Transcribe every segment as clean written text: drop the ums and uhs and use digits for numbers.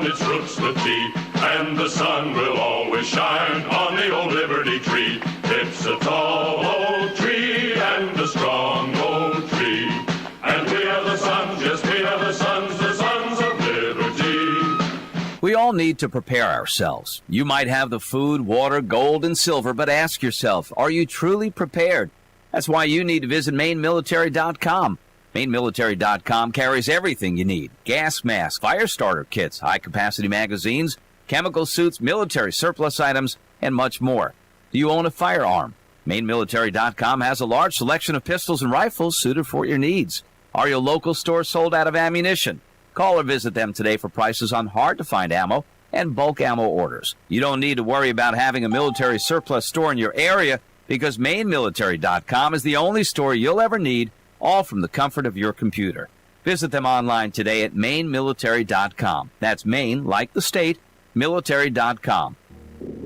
its roots with thee, and the sun will always shine on the old Liberty tree. It's a tall old tree and a strong old tree, and we are the sons, yes, we are the sons of liberty. We all need to prepare ourselves. You might have the food, water, gold, and silver, but ask yourself, are you truly prepared? That's why you need to visit MaineMilitary.com. MaineMilitary.com carries everything you need. Gas masks, fire starter kits, high-capacity magazines, chemical suits, military surplus items, and much more. Do you own a firearm? MaineMilitary.com has a large selection of pistols and rifles suited for your needs. Are your local stores sold out of ammunition? Call or visit them today for prices on hard-to-find ammo and bulk ammo orders. You don't need to worry about having a military surplus store in your area because MaineMilitary.com is the only store you'll ever need, all from the comfort of your computer. Visit them online today at MaineMilitary.com. That's Maine, like the state, military.com.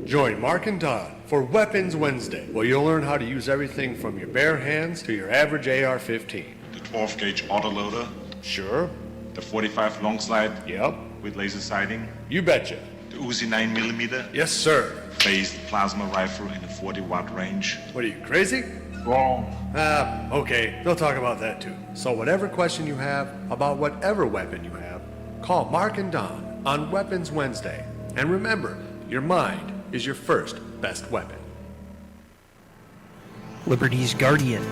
Join Mark and Don for Weapons Wednesday, where you'll learn how to use everything from your bare hands to your average AR-15. The 12-gauge autoloader. Sure. The 45 long slide. Yep. With laser sighting. You betcha. The Uzi 9mm. Yes, sir. Phased plasma rifle in a 40-watt range. What are you, crazy? Wrong. Okay, they'll talk about that too. So whatever question you have about whatever weapon you have, call Mark and Don on Weapons Wednesday. And remember, your mind is your first best weapon. Liberty's Guardian,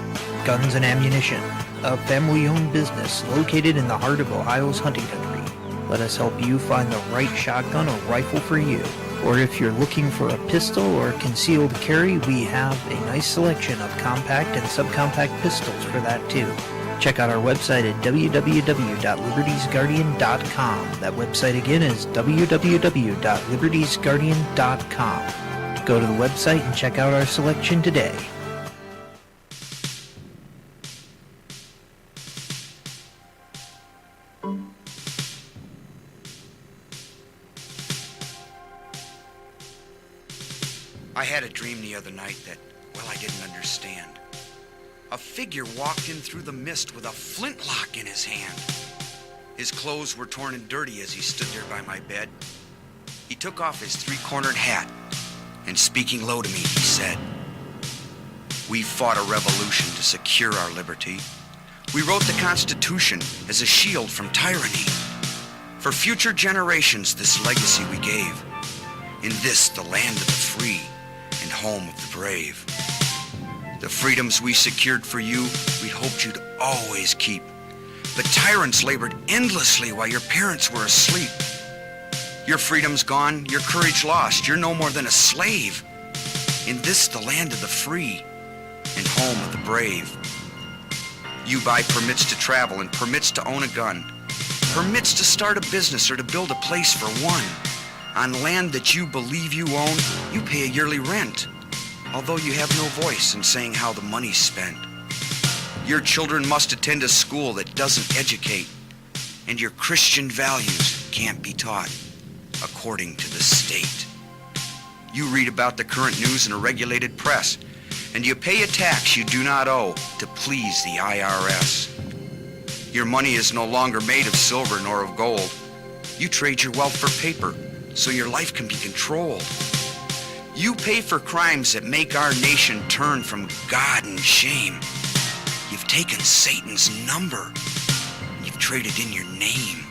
Guns and Ammunition, a family-owned business located in the heart of Ohio's hunting country. Let us help you find the right shotgun or rifle for you. Or if you're looking for a pistol or concealed carry, we have a nice selection of compact and subcompact pistols for that too. Check out our website at www.libertiesguardian.com. That website again is www.libertiesguardian.com. Go to the website and check out our selection today. I had a dream the other night that, well, I didn't understand. A figure walked in through the mist with a flintlock in his hand. His clothes were torn and dirty as he stood there by my bed. He took off his three-cornered hat, and speaking low to me, he said, "We fought a revolution to secure our liberty. We wrote the Constitution as a shield from tyranny. For future generations, this legacy we gave. In this, the land of the free and home of the brave. The freedoms we secured for you, we hoped you'd always keep. But tyrants labored endlessly while your parents were asleep. Your freedom's gone, your courage lost, you're no more than a slave. In this, the land of the free and home of the brave. You buy permits to travel and permits to own a gun, permits to start a business or to build a place for one. On land that you believe you own, you pay a yearly rent, although you have no voice in saying how the money's spent. Your children must attend a school that doesn't educate, and your Christian values can't be taught according to the state. You read about the current news in a regulated press, and you pay a tax you do not owe to please the IRS. Your money is no longer made of silver nor of gold. You trade your wealth for paper, so your life can be controlled. You pay for crimes that make our nation turn from God and shame. You've taken Satan's number. You've traded in your name.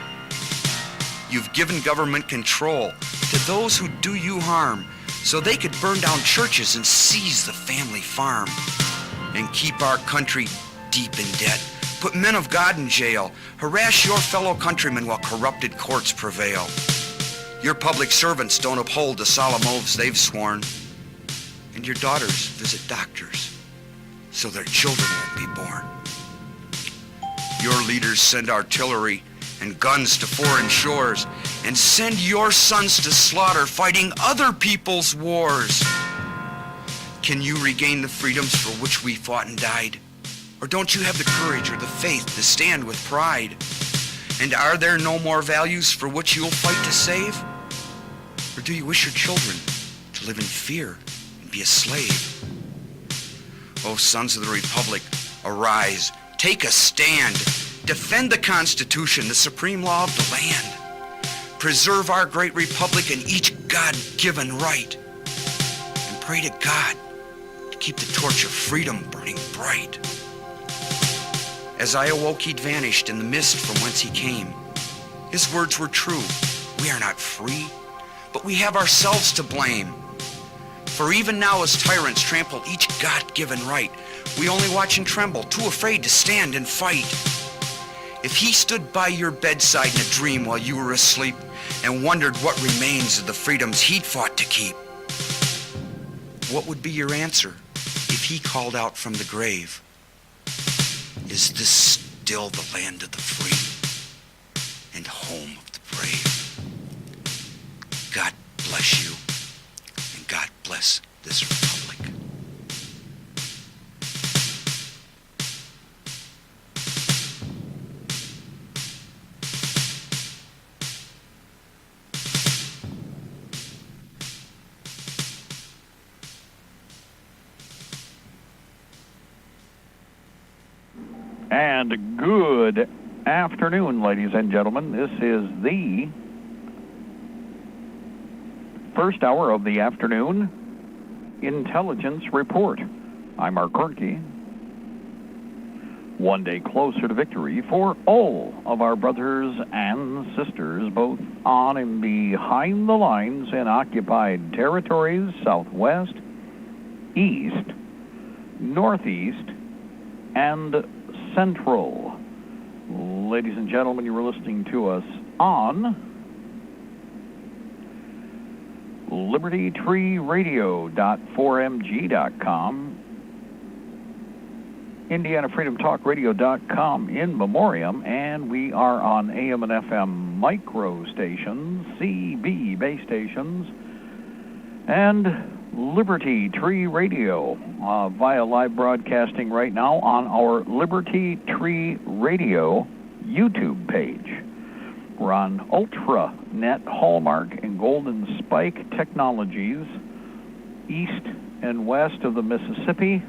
You've given government control to those who do you harm so they could burn down churches and seize the family farm and keep our country deep in debt, put men of God in jail, harass your fellow countrymen while corrupted courts prevail. Your public servants don't uphold the solemn oaths they've sworn, and your daughters visit doctors so their children won't be born. Your leaders send artillery and guns to foreign shores and send your sons to slaughter fighting other people's wars. Can you regain the freedoms for which we fought and died? Or don't you have the courage or the faith to stand with pride? And are there no more values for which you'll fight to save? Or do you wish your children to live in fear and be a slave? O sons of the Republic, arise, take a stand, defend the Constitution, the supreme law of the land. preserve our great republic and each God-given right, and pray to God to keep the torch of freedom burning bright. As I awoke, he'd vanished in the mist from whence he came. His words were true. We are not free, but we have ourselves to blame. For even now as tyrants trample each God-given right, we only watch and tremble, too afraid to stand and fight. If he stood by your bedside in a dream while you were asleep and wondered what remains of the freedoms he'd fought to keep, what would be your answer if he called out from the grave, "Is this still the land of the free and home of the brave?" God bless you, and God bless this republic. And good afternoon, ladies and gentlemen. This is the first hour of the afternoon Intelligence Report. I'm Mark Kornke. One day closer to victory for all of our brothers and sisters, both on and behind the lines in occupied territories, Southwest, East, Northeast, and Central. Ladies and gentlemen, you were listening to us on Libertytreeradio.4mg.com, IndianaFreedomTalkRadio.com in memoriam, and we are on AM and FM micro stations, CB base stations, and Liberty Tree Radio via live broadcasting right now on our Liberty Tree Radio YouTube page. We're on UltraNet, Hallmark, and Golden Spike Technologies, east and west of the Mississippi,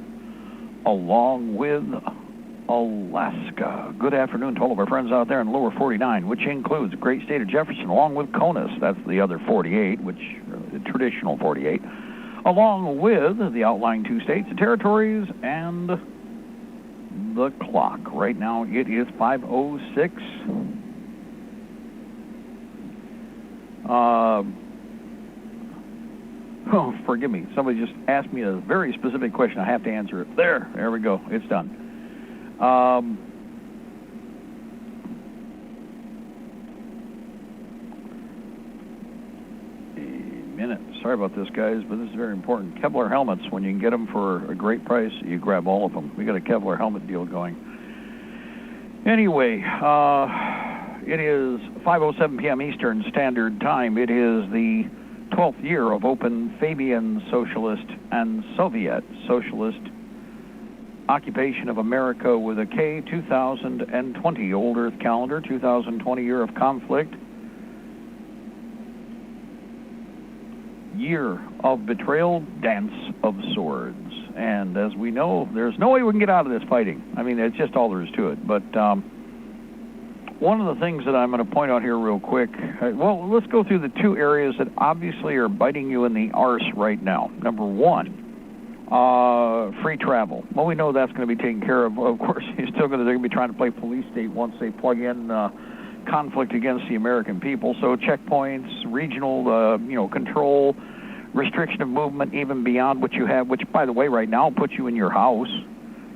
along with Alaska. Good afternoon to all of our friends out there in lower 49, which includes the great state of Jefferson, along with CONUS. That's the other 48, which the traditional 48. Along with the outlying two states, the territories, and the clock. Right now it is 5:06. Oh, forgive me. Somebody just asked me a very specific question. I have to answer it. There we go. It's done. Sorry about this, guys, but this is very important. Kevlar helmets, when you can get them for a great price, you grab all of them. We got a Kevlar helmet deal going. Anyway, it is 5:07 p.m. Eastern Standard Time. It is the 12th year of open Fabian Socialist and Soviet Socialist occupation of America with a K, 2020 Old Earth calendar, 2020 year of conflict. Year of betrayal, dance of swords. And as we know, there's no way we can get out of this fighting. I mean, it's just all there is to it. But one of the things that I'm going to point out here real quick, well, let's go through the two areas that obviously are biting you in the arse right now. Number one, free travel. Well, we know that's going to be taken care of. Of course, they're going to be trying to play police state once they plug in conflict against the American people. So checkpoints, regional, control, restriction of movement, even beyond what you have, which, by the way, right now puts you in your house.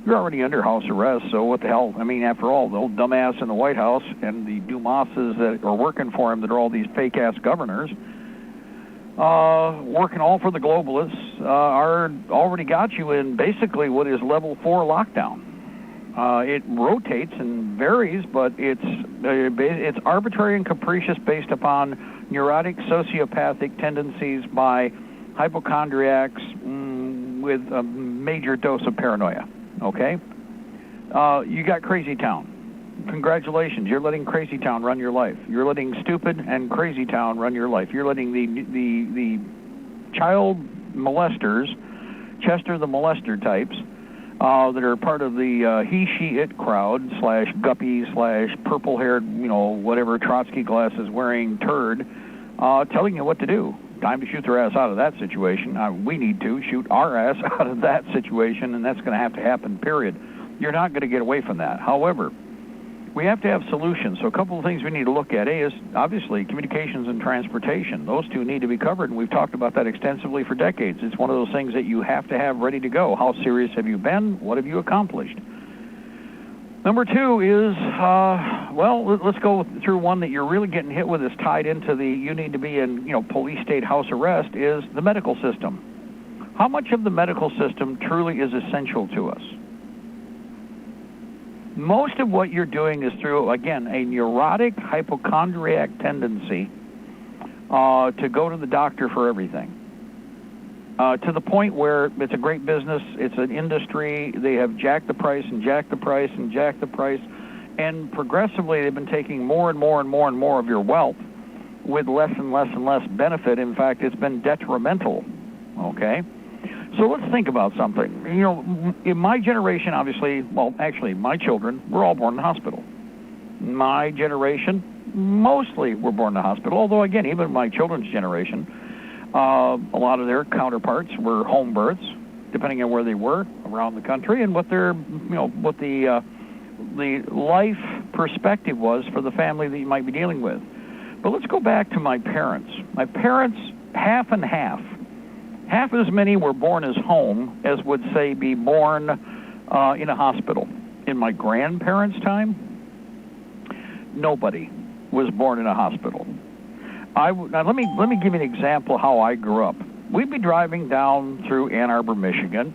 You're already under house arrest, so what the hell? I mean, after all, the old dumbass in the White House and the Dumases that are working for him that are all these fake-ass governors, working all for the globalists, are already got you in basically what is level 4 lockdown. It rotates and varies, but it's arbitrary and capricious based upon neurotic, sociopathic tendencies by hypochondriacs with a major dose of paranoia, okay? You got Crazy Town. Congratulations, you're letting Crazy Town run your life. You're letting stupid and Crazy Town run your life. You're letting the child molesters, Chester the molester types, that are part of the he, she, it crowd / guppy / purple-haired, whatever Trotsky glasses wearing turd, telling you what to do. Time to shoot their ass out of that situation. We need to shoot our ass out of that situation, and that's going to happen, period. You're not going to get away from that. However, we have to have solutions. So a couple of things we need to look at. A is, obviously, communications and transportation. Those two need to be covered, and we've talked about that extensively for decades. It's one of those things that you have to have ready to go. How serious have you been? What have you accomplished? Number two is, let's go through one that you're really getting hit with is tied into the you need to be in, police state house arrest, is the medical system. How much of the medical system truly is essential to us? Most of what you're doing is through, again, a neurotic hypochondriac tendency to go to the doctor for everything. To the point where it's a great business, it's an industry, they have jacked the price and jacked the price and jacked the price, and progressively they've been taking more and more and more and more of your wealth with less and less and less benefit. In fact, it's been detrimental, okay? So let's think about something. In my generation, obviously, my children were all born in the hospital. My generation, mostly were born in the hospital, although, again, even my children's generation, a lot of their counterparts were home births, depending on where they were around the country and what their, what the life perspective was for the family that you might be dealing with. But let's go back to my parents. My parents, half and half. Half as many were born as home as would, say, be born in a hospital. In my grandparents' time, nobody was born in a hospital. Now let me give you an example of how I grew up. We'd be driving down through Ann Arbor, Michigan,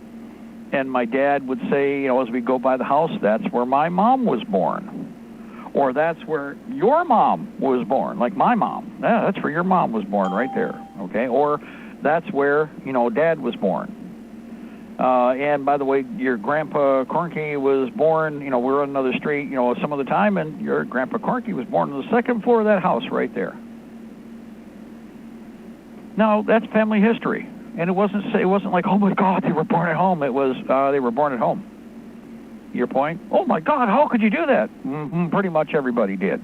and my dad would say, as we go by the house, that's where my mom was born. Or that's where your mom was born, like my mom. Yeah, that's where your mom was born right there, okay? Or that's where, Dad was born. And by the way, your Grandpa Cornky was born, we were on another street, some of the time, and your Grandpa Cornky was born on the second floor of that house right there. Now, that's family history. And it wasn't like, oh my God, they were born at home. It was, they were born at home. Your point? Oh my God, how could you do that? Pretty much everybody did.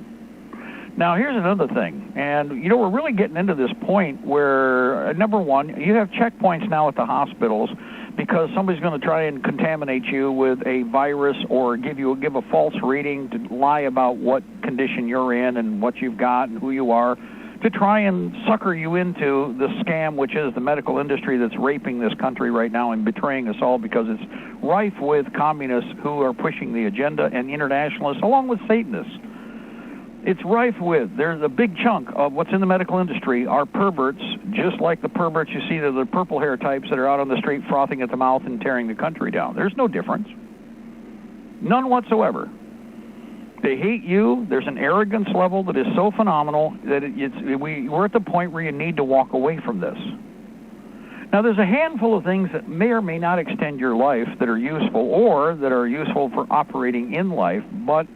Now, here's another thing, and, we're really getting into this point where, number one, you have checkpoints now at the hospitals because somebody's going to try and contaminate you with a virus or give a false reading to lie about what condition you're in and what you've got and who you are, to try and sucker you into the scam, which is the medical industry that's raping this country right now and betraying us all because it's rife with communists who are pushing the agenda and internationalists along with Satanists. It's rife with. There's a big chunk of what's in the medical industry are perverts, just like the perverts you see, the purple hair types that are out on the street frothing at the mouth and tearing the country down. There's no difference. None whatsoever. They hate you. There's an arrogance level that is so phenomenal that we're at the point where you need to walk away from this. Now, there's a handful of things that may or may not extend your life that are useful or that are useful for operating in life, but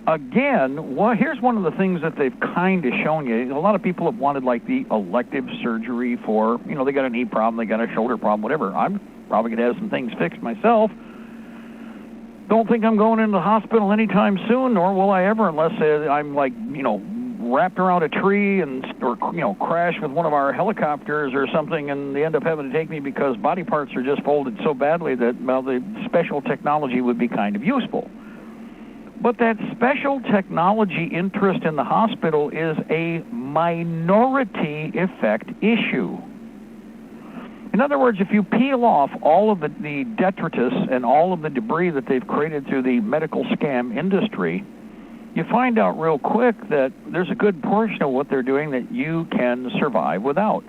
again, here's one of the things that they've kind of shown you. A lot of people have wanted, like, the elective surgery for, they got a knee problem, they got a shoulder problem, whatever. I'm probably going to have some things fixed myself. Don't think I'm going into the hospital anytime soon, nor will I ever, unless I'm, like, wrapped around a tree or crash with one of our helicopters or something, and they end up having to take me because body parts are just folded so badly that, the special technology would be kind of useful. But that special technology interest in the hospital is a minority effect issue. In other words, if you peel off all of the detritus and all of the debris that they've created through the medical scam industry, you find out real quick that there's a good portion of what they're doing that you can survive without.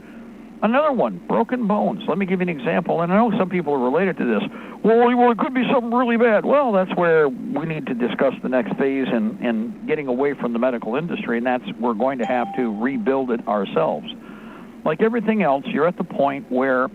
Another one, broken bones. Let me give you an example, and I know some people are related to this. Well, it could be something really bad. Well, that's where we need to discuss the next phase in getting away from the medical industry, and that's we're going to have to rebuild it ourselves. Like everything else, you're at the point where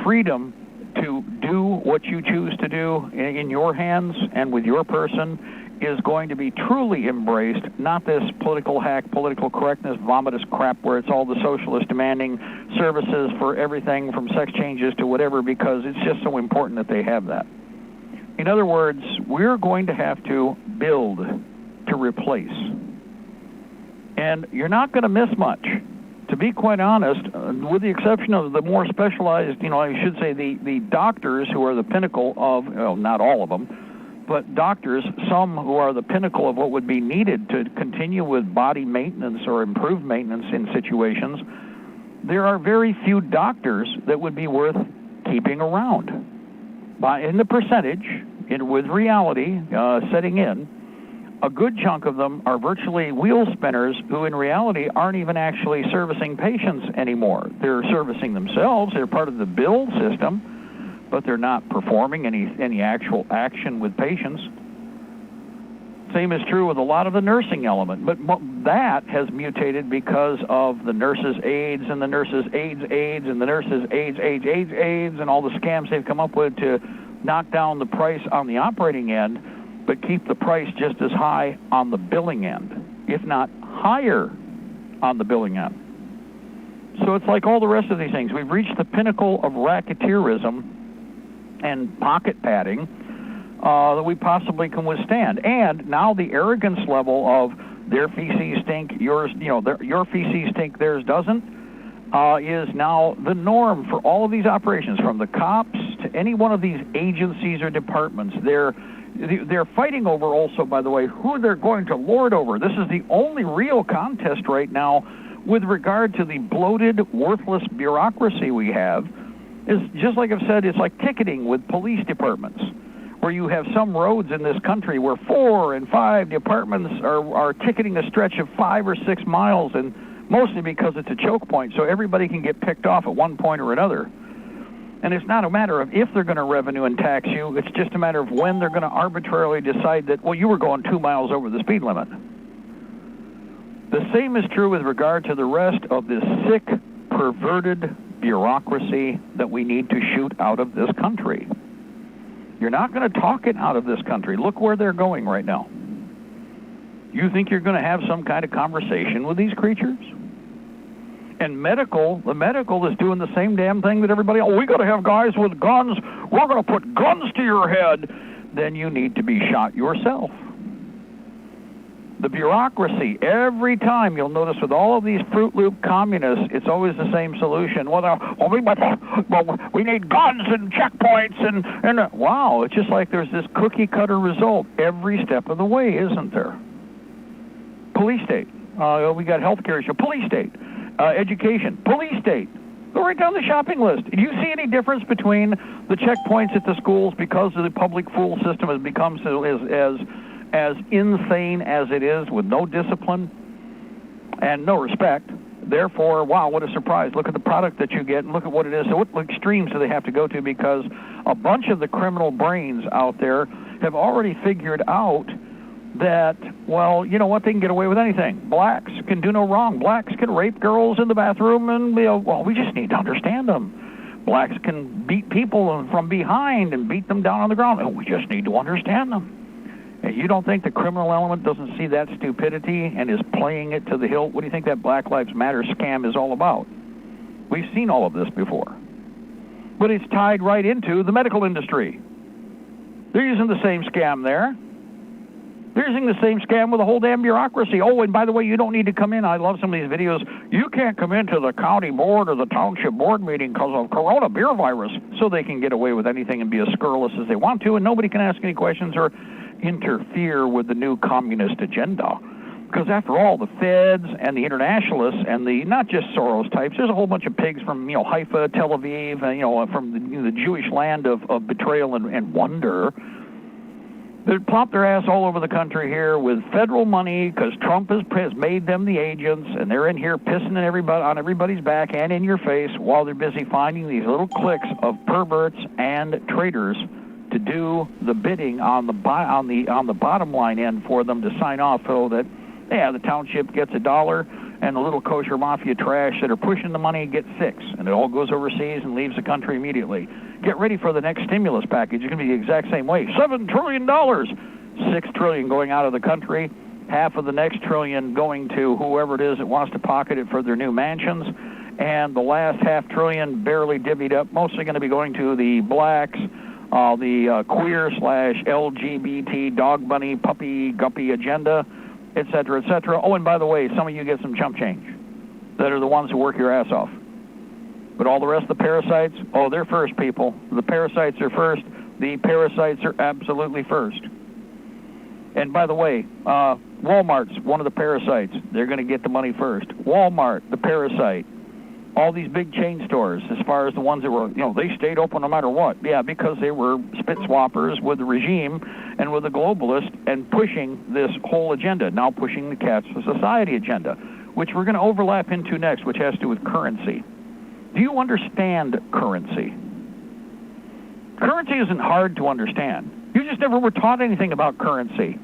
freedom to do what you choose to do in your hands and with your person is going to be truly embraced, not this political hack, political correctness, vomitous crap where it's all the socialists demanding services for everything from sex changes to whatever because it's just so important that they have that. In other words, we're going to have to build to replace. And you're not going to miss much. To be quite honest, with the exception of the more specialized, I should say the doctors who are the pinnacle of, not all of them, but doctors, some who are the pinnacle of what would be needed to continue with body maintenance or improved maintenance in situations, there are very few doctors that would be worth keeping around. In the percentage, with reality setting in, a good chunk of them are virtually wheel spinners who in reality aren't even actually servicing patients anymore. They're servicing themselves, they're part of the bill system, but they're not performing any actual action with patients. Same is true with a lot of the nursing element, but that has mutated because of the nurses' aides and the nurses' aides' and the nurses' aides, and all the scams they've come up with to knock down the price on the operating end, but keep the price just as high on the billing end, if not higher on the billing end. So it's like all the rest of these things. We've reached the pinnacle of racketeerism and pocket padding that we possibly can withstand. And now the arrogance level of their feces stink, yours, your feces stink, theirs doesn't, is now the norm for all of these operations, from the cops to any one of these agencies or departments. They're fighting over also, by the way, who they're going to lord over. This is the only real contest right now with regard to the bloated, worthless bureaucracy we have. Is just like I've said, it's like ticketing with police departments, where you have some roads in this country where 4 and 5 departments are ticketing a stretch of 5 or 6 miles, and mostly because it's a choke point, so everybody can get picked off at one point or another. And it's not a matter of if they're going to revenue and tax you, it's just a matter of when they're going to arbitrarily decide that, well, you were going 2 miles over the speed limit. The same is true with regard to the rest of this sick, perverted bureaucracy that we need to shoot out of this country. You're not going to talk it out of this country. Look where they're going right now. You think you're going to have some kind of conversation with these creatures? And the medical is doing the same damn thing that everybody else. We got to have guys with guns. We're going to put guns to your head. Then you need to be shot yourself. The bureaucracy, every time you'll notice with all of these Fruit Loop communists, it's always the same solution. We need guns and checkpoints and wow, it's just like there's this cookie cutter result every step of the way, isn't there? Police state. We got healthcare issue. Police state. Education. Police state. Go right down the shopping list. Do you see any difference between the checkpoints at the schools because of the public fool system has become as insane as it is, with no discipline and no respect? Therefore, wow, what a surprise. Look at the product that you get and look at what it is. So what extremes do they have to go to? Because a bunch of the criminal brains out there have already figured out that, well, you know what, they can get away with anything. Blacks can do no wrong. Blacks can rape girls in the bathroom, and, well, we just need to understand them. Blacks can beat people from behind and beat them down on the ground, and we just need to understand them. And you don't think the criminal element doesn't see that stupidity and is playing it to the hilt? What do you think that Black Lives Matter scam is all about? We've seen all of this before. But it's tied right into the medical industry. They're using the same scam there. They're using the same scam with the whole damn bureaucracy. Oh, and by the way, you don't need to come in. I love some of these videos. You can't come into the county board or the township board meeting because of coronavirus, so they can get away with anything and be as scurrilous as they want to, and nobody can ask any questions or interfere with the new communist agenda. Because after all, the feds and the internationalists and the not just Soros types, there's a whole bunch of pigs from Haifa, Tel Aviv, and from the Jewish land of betrayal and wonder. They plop their ass all over the country here with federal money because Trump has made them the agents, and they're in here pissing on everybody's back and in your face while they're busy finding these little cliques of perverts and traitors to do the bidding on the bottom line end for them to sign off so that, the township gets $1 and the little kosher mafia trash that are pushing the money get 6, and it all goes overseas and leaves the country immediately. Get ready for the next stimulus package. It's going to be the exact same way. $7 trillion. $6 trillion going out of the country. Half of the next trillion going to whoever it is that wants to pocket it for their new mansions. And the last $500 billion barely divvied up, mostly going to be going to the blacks, the queer/LGBT dog bunny puppy guppy agenda, etc., etc. Oh, and by the way, some of you get some chump change that are the ones who work your ass off. But all the rest of the parasites, oh, they're first, people. The parasites are first. The parasites are absolutely first. And by the way, Walmart's one of the parasites. They're going to get the money first. Walmart, the parasite. All these big chain stores, as far as the ones that were, they stayed open no matter what. Yeah, because they were spit swappers with the regime and with the globalists and pushing this whole agenda, now pushing the cashless society agenda, which we're going to overlap into next, which has to do with currency. Do you understand currency? Currency isn't hard to understand. You just never were taught anything about currency.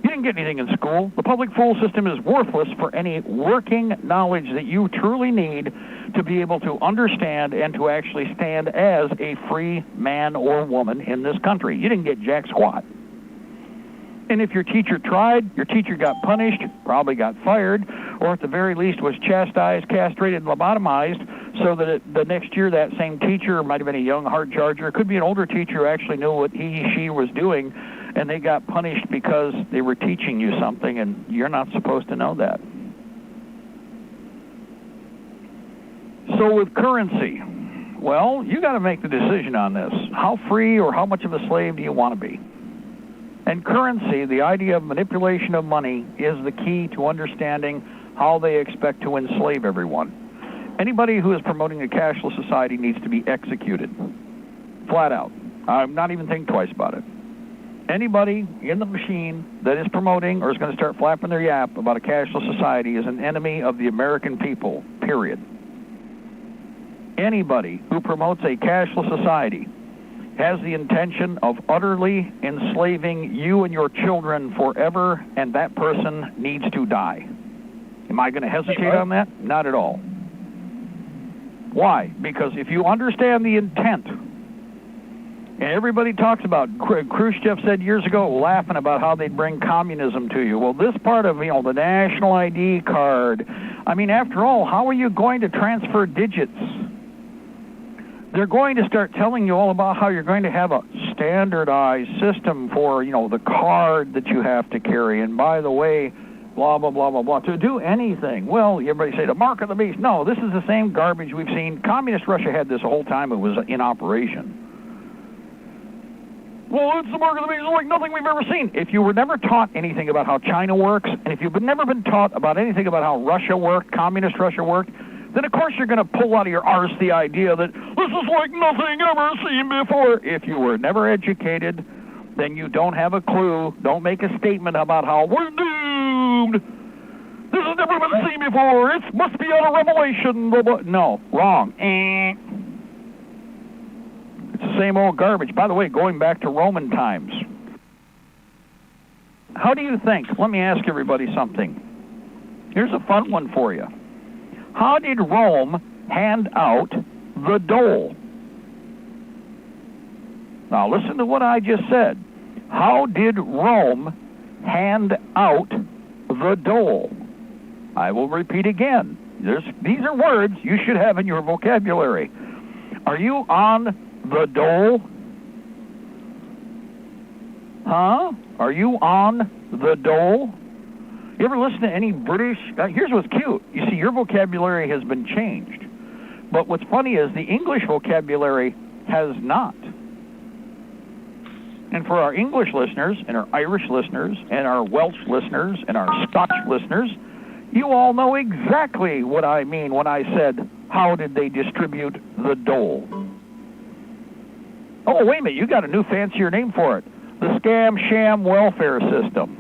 You didn't get anything in school. The public fool system is worthless for any working knowledge that you truly need to be able to understand and to actually stand as a free man or woman in this country. You didn't get jack squat. And if your teacher tried, your teacher got punished, probably got fired, or at the very least was chastised, castrated, and lobotomized, so that the next year that same teacher might have been a young hard charger. It could be an older teacher who actually knew what she was doing, and they got punished because they were teaching you something, and you're not supposed to know that. So with currency, well, you got to make the decision on this. How free or how much of a slave do you want to be? And currency, the idea of manipulation of money, is the key to understanding how they expect to enslave everyone. Anybody who is promoting a cashless society needs to be executed. Flat out. I'm not even thinking twice about it. Anybody in the machine that is promoting or is going to start flapping their yap about a cashless society is an enemy of the American people, period. Anybody who promotes a cashless society has the intention of utterly enslaving you and your children forever, and that person needs to die. Am I going to hesitate on that? Not at all. Why? Because if you understand the intent, and everybody talks about, Khrushchev said years ago, laughing about how they'd bring communism to you. Well, this part of, the national ID card, I mean, after all, how are you going to transfer digits? They're going to start telling you all about how you're going to have a standardized system for, the card that you have to carry. And by the way, blah, blah, blah, blah, blah, to do anything. Well, everybody say the mark of the beast. No, this is the same garbage we've seen. Communist Russia had this the whole time it was in operation. Well, it's the mark of the beast. It's like nothing we've ever seen. If you were never taught anything about how China works, and if you've never been taught about anything about how Russia worked, Communist Russia worked, then of course you're going to pull out of your arse the idea that this is like nothing ever seen before. If you were never educated, then you don't have a clue. Don't make a statement about how we're doomed. This has never been seen before. It must be out of Revelation. Blah, blah. No, wrong. It's the same old garbage. By the way, going back to Roman times, how do you think? Let me ask everybody something. Here's a fun one for you. How did Rome hand out the dole? Now listen to what I just said. How did Rome hand out the dole? I will repeat again. These are words you should have in your vocabulary. Are you on the dole? Huh? Are you on the dole? You ever listen to any British? Here's what's cute. You see, your vocabulary has been changed. But what's funny is the English vocabulary has not. And for our English listeners, and our Irish listeners, and our Welsh listeners, and our Scotch listeners, you all know exactly what I mean when I said, how did they distribute the dole? Oh, wait a minute, you got a new fancier name for it. The scam sham welfare system.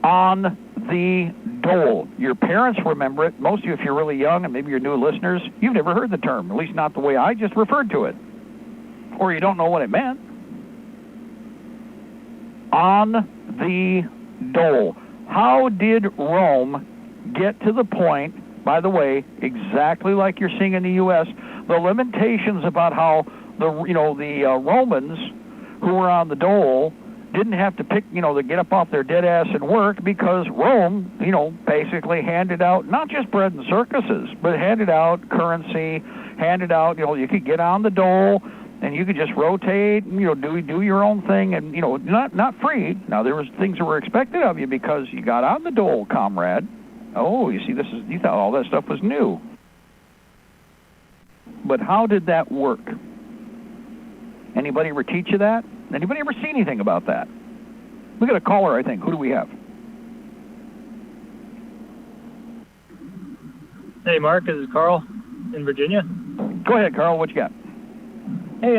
On the dole. Your parents remember it. Most of you, if you're really young, and maybe you're new listeners, you've never heard the term, at least not the way I just referred to it. Or you don't know what it meant. On the dole. How did Rome get to the point, by the way, exactly like you're seeing in the U.S., the limitations about how the Romans who were on the dole didn't have to pick, to get up off their dead ass and work, because Rome, basically handed out not just bread and circuses, but handed out currency, handed out, you could get on the dole and you could just rotate, do your own thing, and not free. Now there was things that were expected of you because you got on the dole, comrade. Oh, you see, you thought all that stuff was new. But how did that work? Anybody ever teach you that? Anybody ever see anything about that? We got a caller, I think. Who do we have? Hey, Mark, this is Carl in Virginia. Go ahead, Carl. What you got? Hey,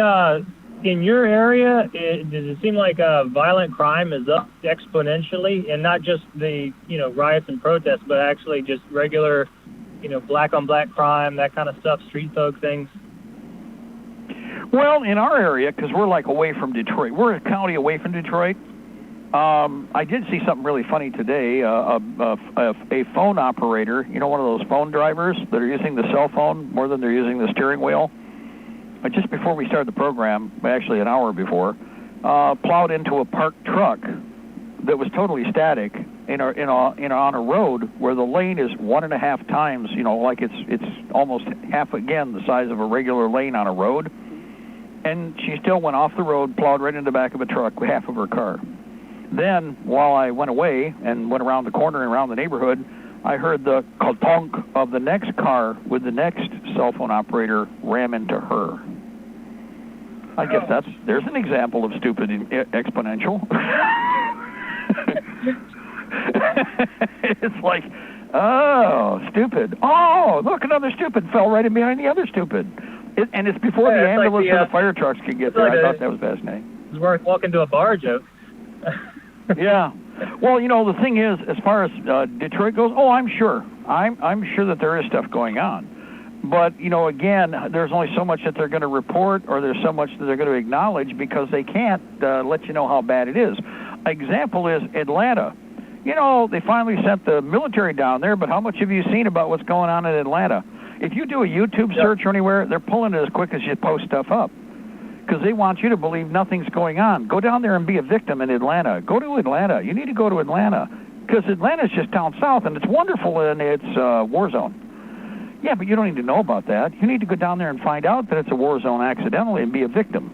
in your area, does it seem like violent crime is up exponentially, and not just the riots and protests, but actually just regular black-on-black crime, that kind of stuff, street thug things? Well, in our area, because we're like away from Detroit, we're a county away from Detroit. I did see something really funny today. A phone operator, one of those phone drivers that are using the cell phone more than they're using the steering wheel. Just before we started the program, actually an hour before, plowed into a parked truck that was totally static on a road where the lane is 1.5 times, like it's almost half again the size of a regular lane on a road. And she still went off the road, plowed right into the back of a truck with half of her car. Then, while I went away and went around the corner and around the neighborhood, I heard the ka-tonk of the next car with the next cell phone operator ram into her. I guess there's an example of stupid exponential. It's like, oh, stupid. Oh, look, another stupid fell right in behind the other stupid. And it's before the ambulance or the fire trucks could get there. I thought that was fascinating. It's worth walking to a bar joke. Yeah. Well, the thing is, as far as Detroit goes, I'm sure. I'm sure that there is stuff going on. But, again, there's only so much that they're going to report, or there's so much that they're going to acknowledge because they can't let you know how bad it is. Example is Atlanta. They finally sent the military down there, but how much have you seen about what's going on in Atlanta? If you do a YouTube search or anywhere, they're pulling it as quick as you post stuff up because they want you to believe nothing's going on. Go down there and be a victim in Atlanta. Go to Atlanta. You need to go to Atlanta because Atlanta's just down south, and it's wonderful in its war zone. Yeah, but you don't need to know about that. You need to go down there and find out that it's a war zone accidentally and be a victim.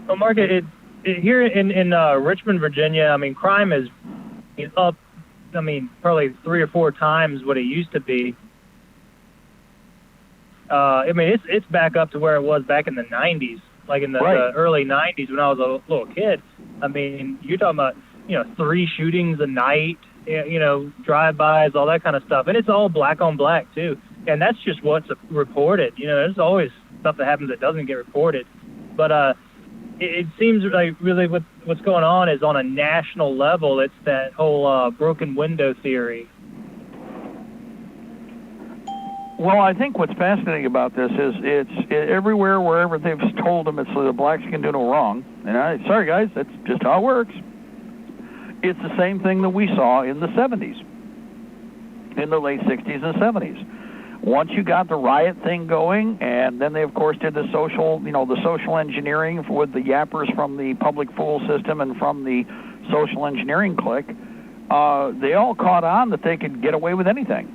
Well, Mark, here in Richmond, Virginia, crime is up, probably 3 or 4 times what it used to be. It's back up to where it was back in the 90s, like in the early 90s when I was a little kid. You're talking about, 3 shootings a night, drive-bys, all that kind of stuff. And it's all black on black, too. And that's just what's reported. There's always stuff that happens that doesn't get reported. But it seems like really what's going on is on a national level. It's that whole broken window theory. Well, I think what's fascinating about this is it's everywhere, wherever they've told them it's the blacks can do no wrong. And sorry, guys, that's just how it works. It's the same thing that we saw in the 70s, in the late 60s and 70s. Once you got the riot thing going, and then they, of course, did the social engineering with the yappers from the public fool system and from the social engineering clique, they all caught on that they could get away with anything.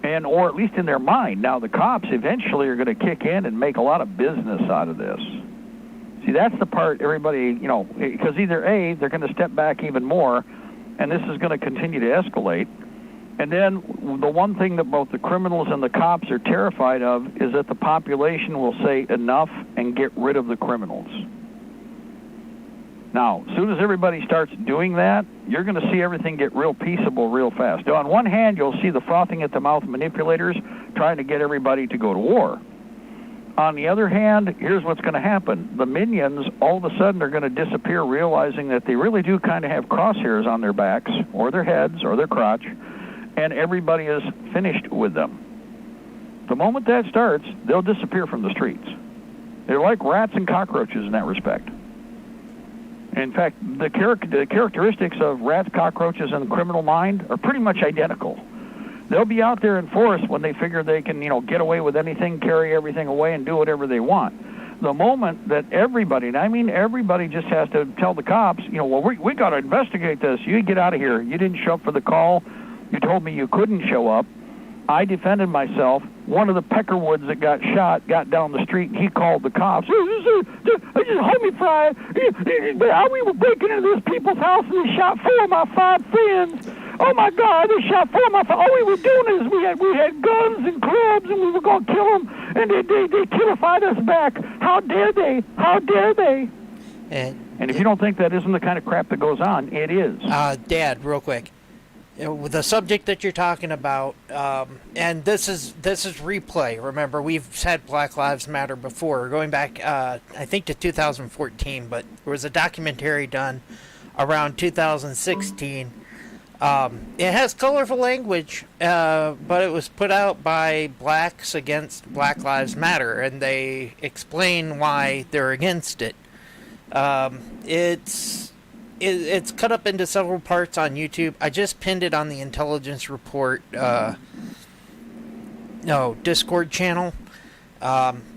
Or at least in their mind. Now, the cops eventually are going to kick in and make a lot of business out of this. See, that's the part everybody, because either A, they're going to step back even more, and this is going to continue to escalate. And then the one thing that both the criminals and the cops are terrified of is that the population will say enough and get rid of the criminals. Now, as soon as everybody starts doing that, you're going to see everything get real peaceable real fast. Now, on one hand, you'll see the frothing at the mouth manipulators trying to get everybody to go to war. On the other hand, here's what's going to happen. The minions, all of a sudden, are going to disappear, realizing that they really do kind of have crosshairs on their backs or their heads or their crotch, and everybody is finished with them. The moment that starts, they'll disappear from the streets. They're like rats and cockroaches in that respect. In fact, the characteristics of rats, cockroaches, and the criminal mind are pretty much identical. They'll be out there in force when they figure they can, get away with anything, carry everything away, and do whatever they want. The moment that everybody, and I mean everybody, just has to tell the cops, we got to investigate this. You get out of here. You didn't show up for the call. You told me you couldn't show up. I defended myself. One of the Peckerwoods that got shot got down the street, and he called the cops. Homie Fry, we were breaking into this people's house, and they shot 4 of my 5 friends. Oh, my God, they shot 4 of my 5. All we were doing is we had guns and clubs, and we were going to kill them, and they terrified us back. How dare they? How dare they? And if you don't think that isn't the kind of crap that goes on, it is. Dad, real quick. The subject that you're talking about, and this is replay. Remember, we've had Black Lives Matter before, going back, I think, to 2014, but there was a documentary done around 2016. It has colorful language, but it was put out by Blacks Against Black Lives Matter, and they explain why they're against it. It's cut up into several parts on YouTube. I just pinned it on the Intelligence Report Discord channel.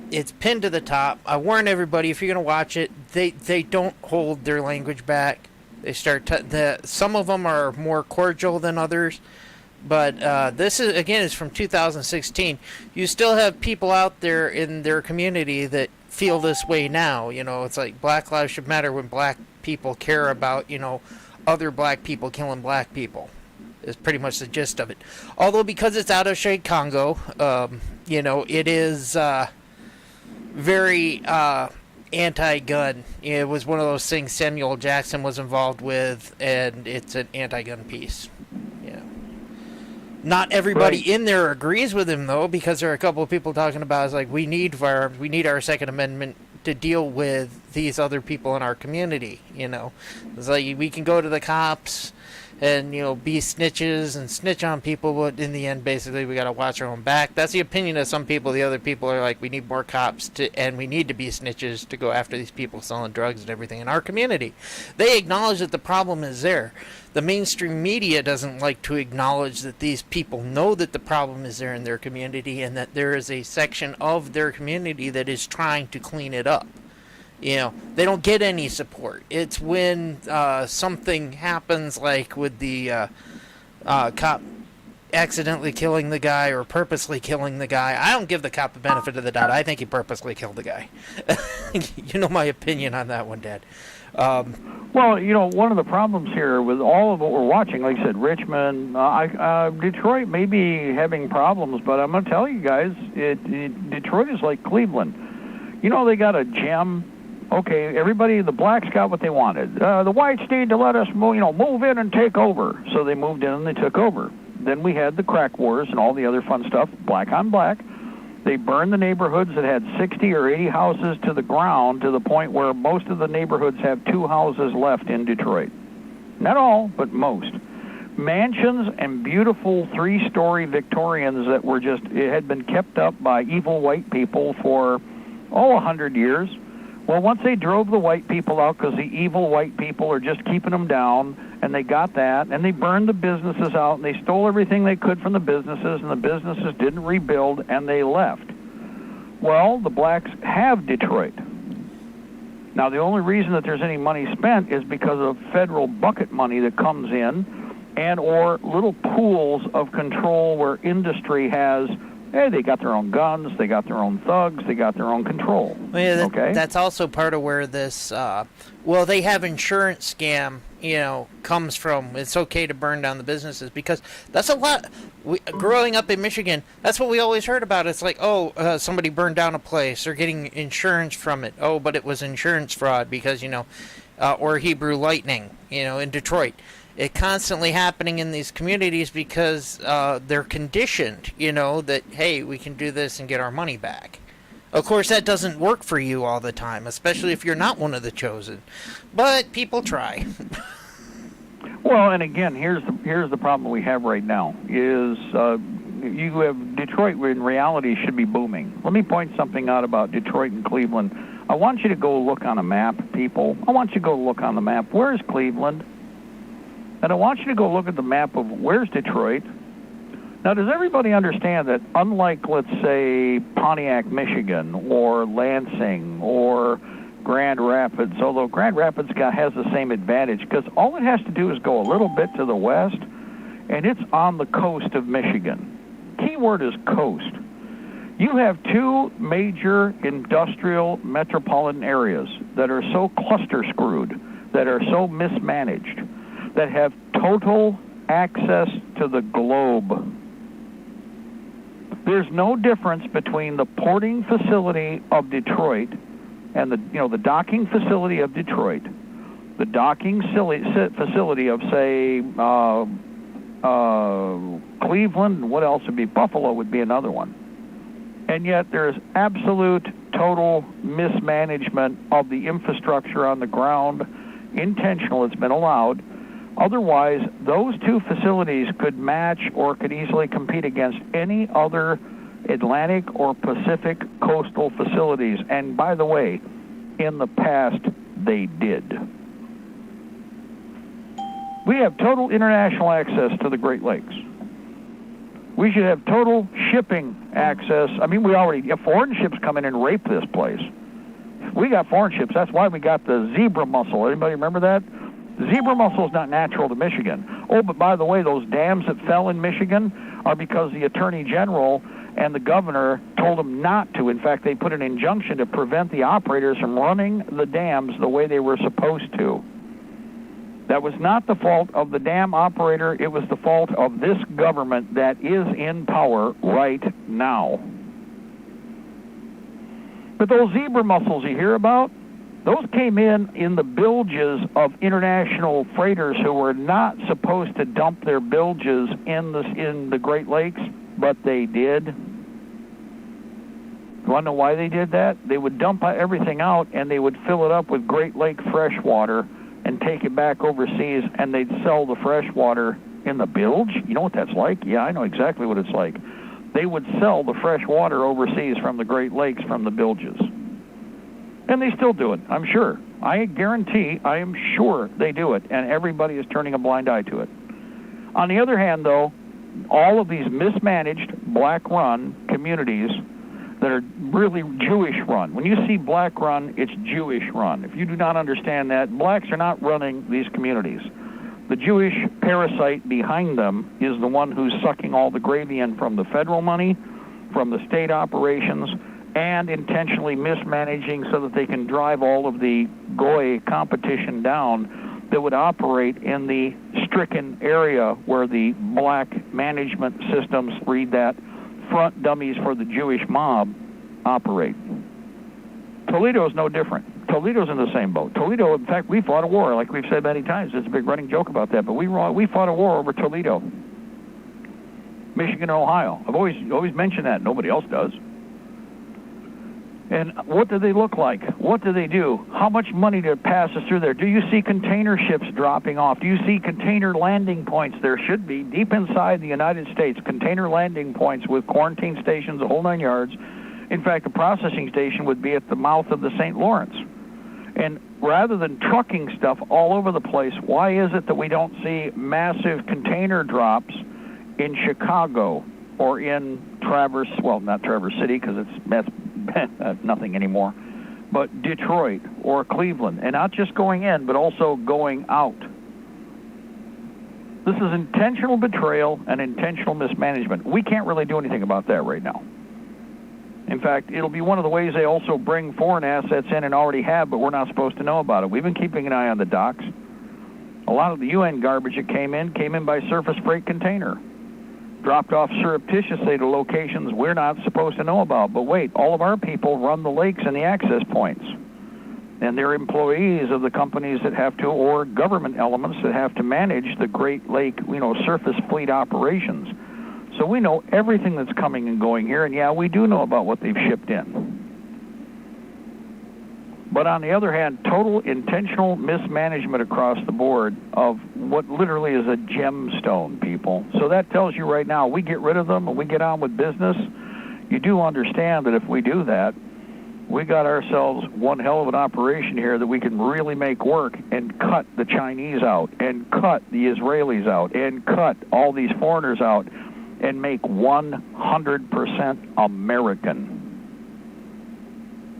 It's pinned to the top. I warn everybody, if you're going to watch it, they don't hold their language back. They start some of them are more cordial than others. But this is from 2016. You still have people out there in their community that feel this way now. You know, it's like Black Lives should matter when black people care about, other black people killing black people. Is pretty much the gist of it. Although because it's out of Chicago, it is very anti-gun. It was one of those things Samuel Jackson was involved with, and it's an anti-gun piece. Not everybody in there agrees with him, though, because there are a couple of people talking about, it's like, we need firearms, we need our Second Amendment to deal with these other people in our community, It's like, we can go to the cops and, be snitches and snitch on people, but in the end, basically, we got to watch our own back. That's the opinion of some people. The other people are like, we need more cops, and we need to be snitches to go after these people selling drugs and everything in our community. They acknowledge that the problem is there. The mainstream media doesn't like to acknowledge that these people know that the problem is there in their community and that there is a section of their community that is trying to clean it up. They don't get any support. It's when something happens, like with the cop accidentally killing the guy or purposely killing the guy. I don't give the cop the benefit of the doubt. I think he purposely killed the guy. You know my opinion on that one, Dad. Well, one of the problems here with all of what we're watching, like I said, Richmond, Detroit may be having problems, but I'm going to tell you guys, Detroit is like Cleveland. They got a gem. Okay, everybody, the blacks got what they wanted. The whites need to let us move in and take over. So they moved in and they took over. Then we had the crack wars and all the other fun stuff, black on black. They burned the neighborhoods that had 60 or 80 houses to the ground, to the point where most of the neighborhoods have 2 houses left in Detroit. Not all, but most. Mansions and beautiful 3-story Victorians that were it had been kept up by evil white people for, 100 years. Well, once they drove the white people out, because the evil white people are just keeping them down, and they got that, and they burned the businesses out, and they stole everything they could from the businesses, and the businesses didn't rebuild, and they left. Well, the blacks have Detroit. Now, the only reason that there's any money spent is because of federal bucket money that comes in, and or little pools of control where industry has, they got their own guns, they got their own thugs, they got their own control. Okay? That's also part of where this, they have insurance scam, comes from. It's okay to burn down the businesses, because that's a lot. Growing up in Michigan, that's what we always heard about. It's like, somebody burned down a place, they're getting insurance from it. Oh, but it was insurance fraud because, or Hebrew lightning, in Detroit. It's constantly happening in these communities because they're conditioned, that, hey, we can do this and get our money back. Of course, that doesn't work for you all the time, especially if you're not one of the chosen. But people try. Well, and again, here's the problem we have right now, is you have Detroit, in reality, should be booming. Let me point something out about Detroit and Cleveland. I want you to go look on a map, people. I want you to go look on the map. Where's Cleveland? And I want you to go look at the map of where's Detroit. Now, does everybody understand that unlike, let's say, Pontiac, Michigan, or Lansing, or Grand Rapids, although Grand Rapids has the same advantage, because all it has to do is go a little bit to the west, and it's on the coast of Michigan. key word is coast. You have two major industrial metropolitan areas that are so cluster-screwed, that are so mismanaged, that have total access to the globe. There's no difference between the porting facility of Detroit and the docking facility of Detroit, the docking facility of, say, Cleveland. What else would be? Buffalo would be another one. And yet there's absolute total mismanagement of the infrastructure on the ground. Intentional, it's been allowed. Otherwise, those two facilities could match or could easily compete against any other Atlantic or Pacific coastal facilities. And by the way, in the past, they did. We have total international access to the Great Lakes. We should have total shipping access. I mean, we already have foreign ships come in and rape this place. We got foreign ships. That's why we got the zebra mussel. Anybody remember that? Zebra mussel is not natural to Michigan. Oh, but by the way, those dams that fell in Michigan are because the Attorney General and the governor told them not to. In fact, they put an injunction to prevent the operators from running the dams the way they were supposed to. That was not the fault of the dam operator. It was the fault of this government that is in power right now. But those zebra mussels you hear about, those came in the bilges of international freighters who were not supposed to dump their bilges in the Great Lakes, but they did. You want to know why they did that? They would dump everything out, and they would fill it up with Great Lake fresh water and take it back overseas, and they'd sell the fresh water in the bilge. You know what that's like? Yeah, I know exactly what it's like. They would sell the fresh water overseas from the Great Lakes from the bilges. And they still do it, I'm sure. I guarantee, I am sure they do it, and everybody is turning a blind eye to it. On the other hand, though, all of these mismanaged black-run communities that are really Jewish-run. When you see black-run, it's Jewish-run. If you do not understand that, blacks are not running these communities. The Jewish parasite behind them is the one who's sucking all the gravy in from the federal money, from the state operations, and intentionally mismanaging so that they can drive all of the Goy competition down that would operate in the stricken area where the black management systems, read that, front dummies for the Jewish mob, operate. Toledo is no different. Toledo's in the same boat. Toledo, in fact, we fought a war, like we've said many times. There's a big running joke about that, but we fought a war over Toledo, Michigan and Ohio. I've always mentioned that. Nobody else does. And what do they look like? What do they do? How much money passes through there? Do you see container ships dropping off? Do you see container landing points? There should be, deep inside the United States, container landing points with quarantine stations, the whole 9 yards. In fact, the processing station would be at the mouth of the St. Lawrence. And rather than trucking stuff all over the place, why is it that we don't see massive container drops in Chicago or in not Traverse City, because that's nothing anymore, but Detroit or Cleveland, and not just going in, but also going out? This is intentional betrayal and intentional mismanagement. We can't really do anything about that right now. In fact, it'll be one of the ways they also bring foreign assets in and already have, but we're not supposed to know about it. We've been keeping an eye on the docks. A lot of the UN garbage that came in by surface freight container, dropped off surreptitiously to locations we're not supposed to know about. But wait, all of our people run the lakes and the access points. And they're employees of the companies that have to, or government elements that have to manage the Great Lake, surface fleet operations. So we know everything that's coming and going here, and yeah, we do know about what they've shipped in. But on the other hand, total intentional mismanagement across the board of what literally is a gemstone, people. So that tells you right now, we get rid of them and we get on with business. You do understand that if we do that, we got ourselves one hell of an operation here that we can really make work and cut the Chinese out and cut the Israelis out and cut all these foreigners out and make 100% American.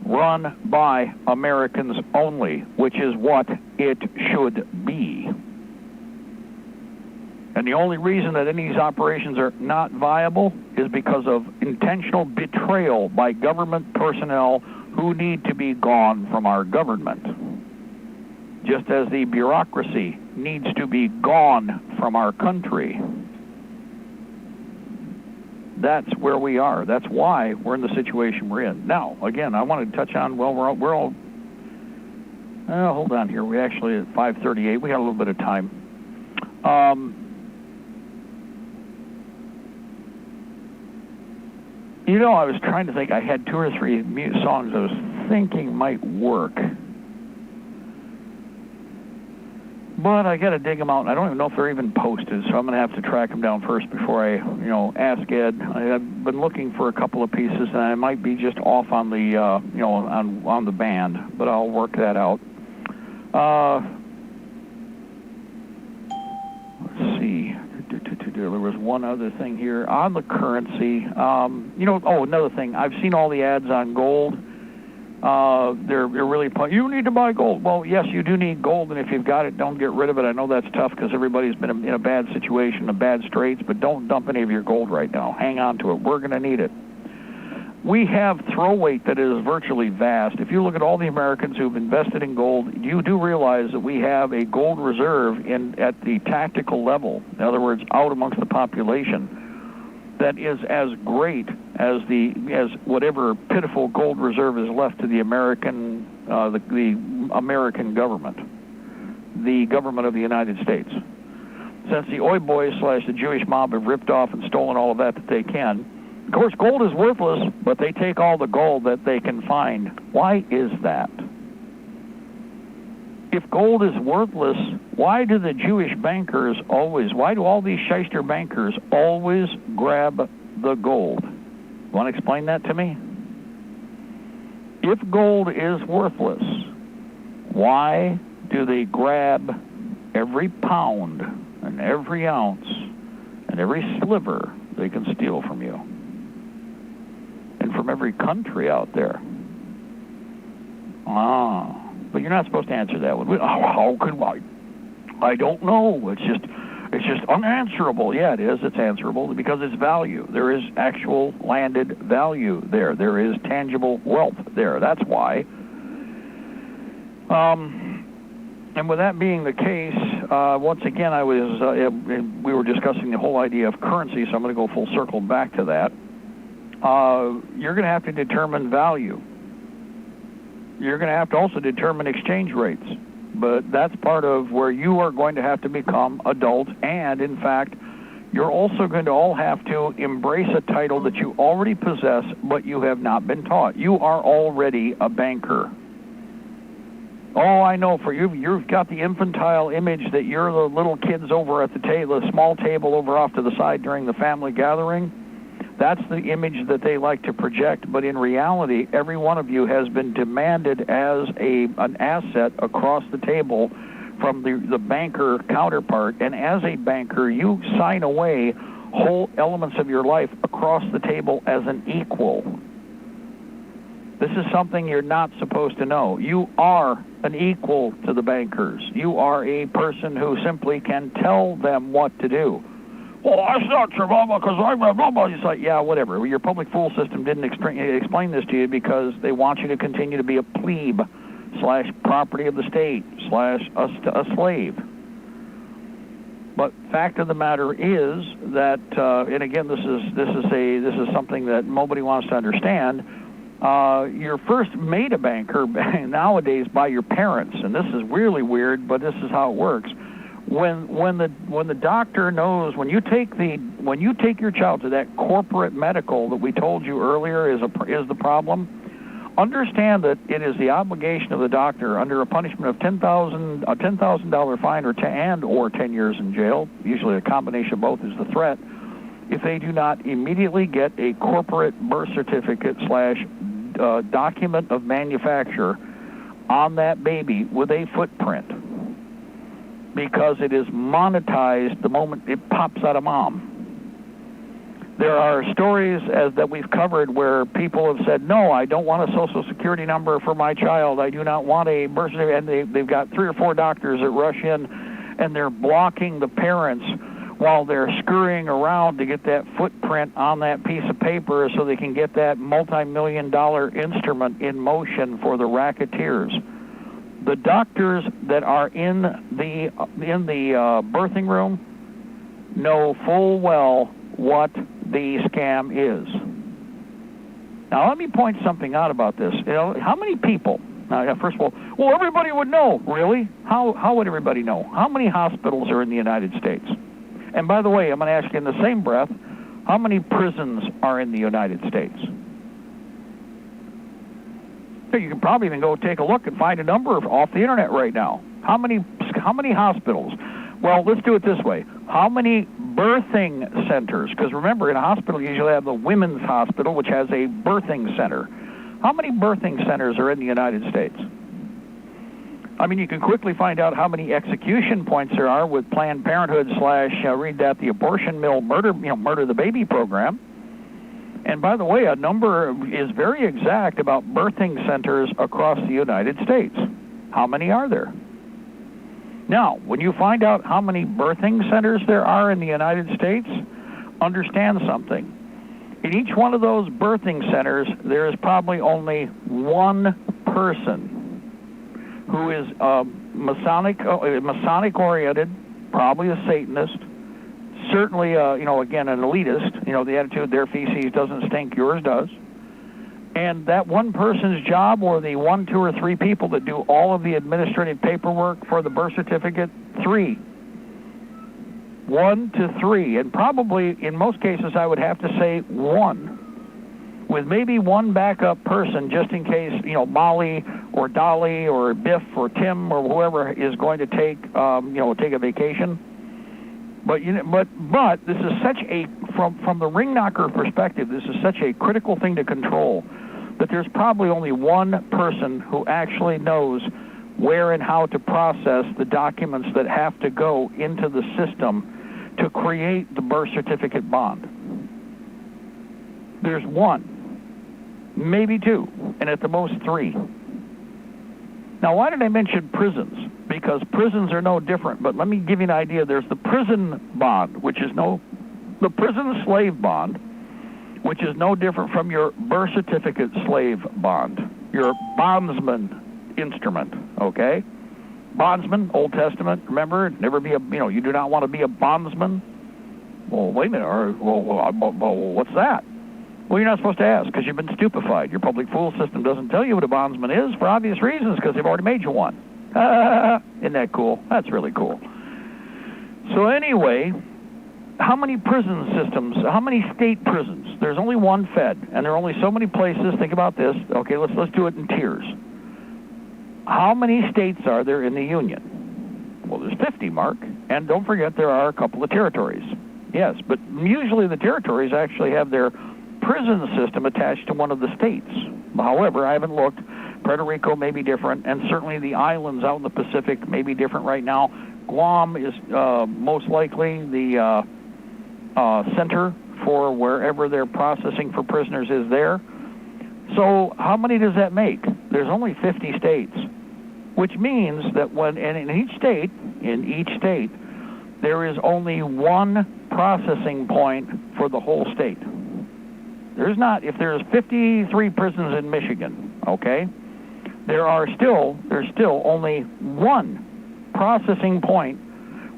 Run by Americans only, which is what it should be. And the only reason that any of these operations are not viable is because of intentional betrayal by government personnel who need to be gone from our government. Just as the bureaucracy needs to be gone from our country. That's where we are. That's why we're in the situation we're in. Now, again, I wanted to touch on, well, we're all hold on here. We actually at 5:38. We got a little bit of time. You know, I was trying to think. I had 2 or 3 songs I was thinking might work. But I got to dig them out, and I don't even know if they're even posted, so I'm going to have to track them down first before I, ask Ed. I've been looking for a couple of pieces, and I might be just off on the, on the band, but I'll work that out. Let's see. There was one other thing here on the currency. Another thing. I've seen all the ads on gold. They're really, you need to buy gold. Well, yes, you do need gold, and if you've got it, don't get rid of it. I know that's tough because everybody's been in a bad situation, a bad straits, but don't dump any of your gold right now. Hang on to it. We're going to need it. We have throw weight that is virtually vast. If you look at all the Americans who've invested in gold, you do realize that we have a gold reserve at the tactical level, in other words, out amongst the population, that is as great as whatever pitiful gold reserve is left to the American American government, the government of the United States. Since the Oi boys / the Jewish mob have ripped off and stolen all of that they can, of course, gold is worthless, but they take all the gold that they can find. Why is that? If gold is worthless, why do the Jewish bankers why do all these shyster bankers always grab the gold? You want to explain that to me? If gold is worthless, why do they grab every pound and every ounce and every sliver they can steal from you? And from every country out there. But you're not supposed to answer that one. How could I? I don't know. It's just unanswerable. Yeah, it is. It's answerable because it's value. There is actual landed value there. There is tangible wealth there. That's why. And with that being the case, once again, we were discussing the whole idea of currency, so I'm going to go full circle back to that. You're going to have to determine value. You're going to have to also determine exchange rates. But that's part of where you are going to have to become adults. And, in fact, you're also going to all have to embrace a title that you already possess, but you have not been taught. You are already a banker. Oh, I know. For you, you've got the infantile image that you're the little kids over at the small table over off to the side during the family gathering. That's the image that they like to project, but in reality, every one of you has been demanded as an asset across the table from the banker counterpart, and as a banker, you sign away whole elements of your life across the table as an equal. This is something you're not supposed to know. You are an equal to the bankers. You are a person who simply can tell them what to do. Well, that's not true, because I'm blah, blah, blah. It's like, yeah, whatever. Your public fool system didn't explain this to you because they want you to continue to be a plebe / property of the state / a slave. But fact of the matter is that, and again, this is something that nobody wants to understand. You're first made a banker nowadays by your parents, and this is really weird, but this is how it works. When the doctor knows, when you take your child to that corporate medical that we told you earlier is the problem, understand that it is the obligation of the doctor under a punishment of $10,000 fine or 10 years in jail. Usually a combination of both is the threat. If they do not immediately get a corporate birth certificate / document of manufacture on that baby with a footprint, because it is monetized the moment it pops out of mom. There are stories that we've covered where people have said, no, I don't want a social security number for my child. I do not want a birth certificate. And they've got 3 or 4 doctors that rush in, and they're blocking the parents while they're scurrying around to get that footprint on that piece of paper so they can get that multi-million-dollar instrument in motion for the racketeers. The doctors that are in the birthing room know full well what the scam is. Now, let me point something out about this. How many people? First of all, well, everybody would know. Really? How would everybody know? How many hospitals are in the United States? And by the way, I'm going to ask you in the same breath, how many prisons are in the United States? So you can probably even go take a look and find a number off the internet right now. How many hospitals? Well, let's do it this way. How many birthing centers? Because remember, in a hospital, you usually have the women's hospital, which has a birthing center. How many birthing centers are in the United States? I mean, you can quickly find out how many execution points there are with Planned Parenthood / the abortion mill murder the baby program. And by the way, a number is very exact about birthing centers across the United States. How many are there? Now, when you find out how many birthing centers there are in the United States, understand something. In each one of those birthing centers, there is probably only one person who is Masonic-oriented, probably a Satanist, certainly, again, an elitist. The attitude, their feces doesn't stink, yours does. And that one person's job, or the 1, 2, or 3 people that do all of the administrative paperwork for the birth certificate, 3. 1 to 3, and probably in most cases I would have to say 1, with maybe one backup person just in case Molly or Dolly or Biff or Tim or whoever is going to take a vacation. But this is such a from the ring knocker perspective, this is such a critical thing to control that there's probably only one person who actually knows where and how to process the documents that have to go into the system to create the birth certificate bond. There's one, maybe 2, and at the most 3. Now, why did I mention prisons? Because prisons are no different, but let me give you an idea. There's the prison bond, the prison slave bond, which is no different from your birth certificate slave bond, your bondsman instrument, okay? Bondsman, Old Testament, remember, never be you do not want to be a bondsman. Well, wait a minute, what's that? Well, you're not supposed to ask because you've been stupefied. Your public fool system doesn't tell you what a bondsman is for obvious reasons because they've already made you one. Isn't that cool? That's really cool. So anyway, how many prison systems, how many state prisons? There's only one Fed, and there are only so many places. Think about this. Okay, let's do it in tiers. How many states are there in the Union? Well, there's 50, Mark. And don't forget there are a couple of territories. Yes, but usually the territories actually have their prison system attached to one of the states. However, I haven't looked. Puerto Rico may be different, and certainly the islands out in the Pacific may be different right now. Guam is most likely the center for wherever they're processing for prisoners is there. So how many does that make? There's only 50 states, which means that in each state, there is only one processing point for the whole state. If there's 53 prisons in Michigan, okay, there's still only one processing point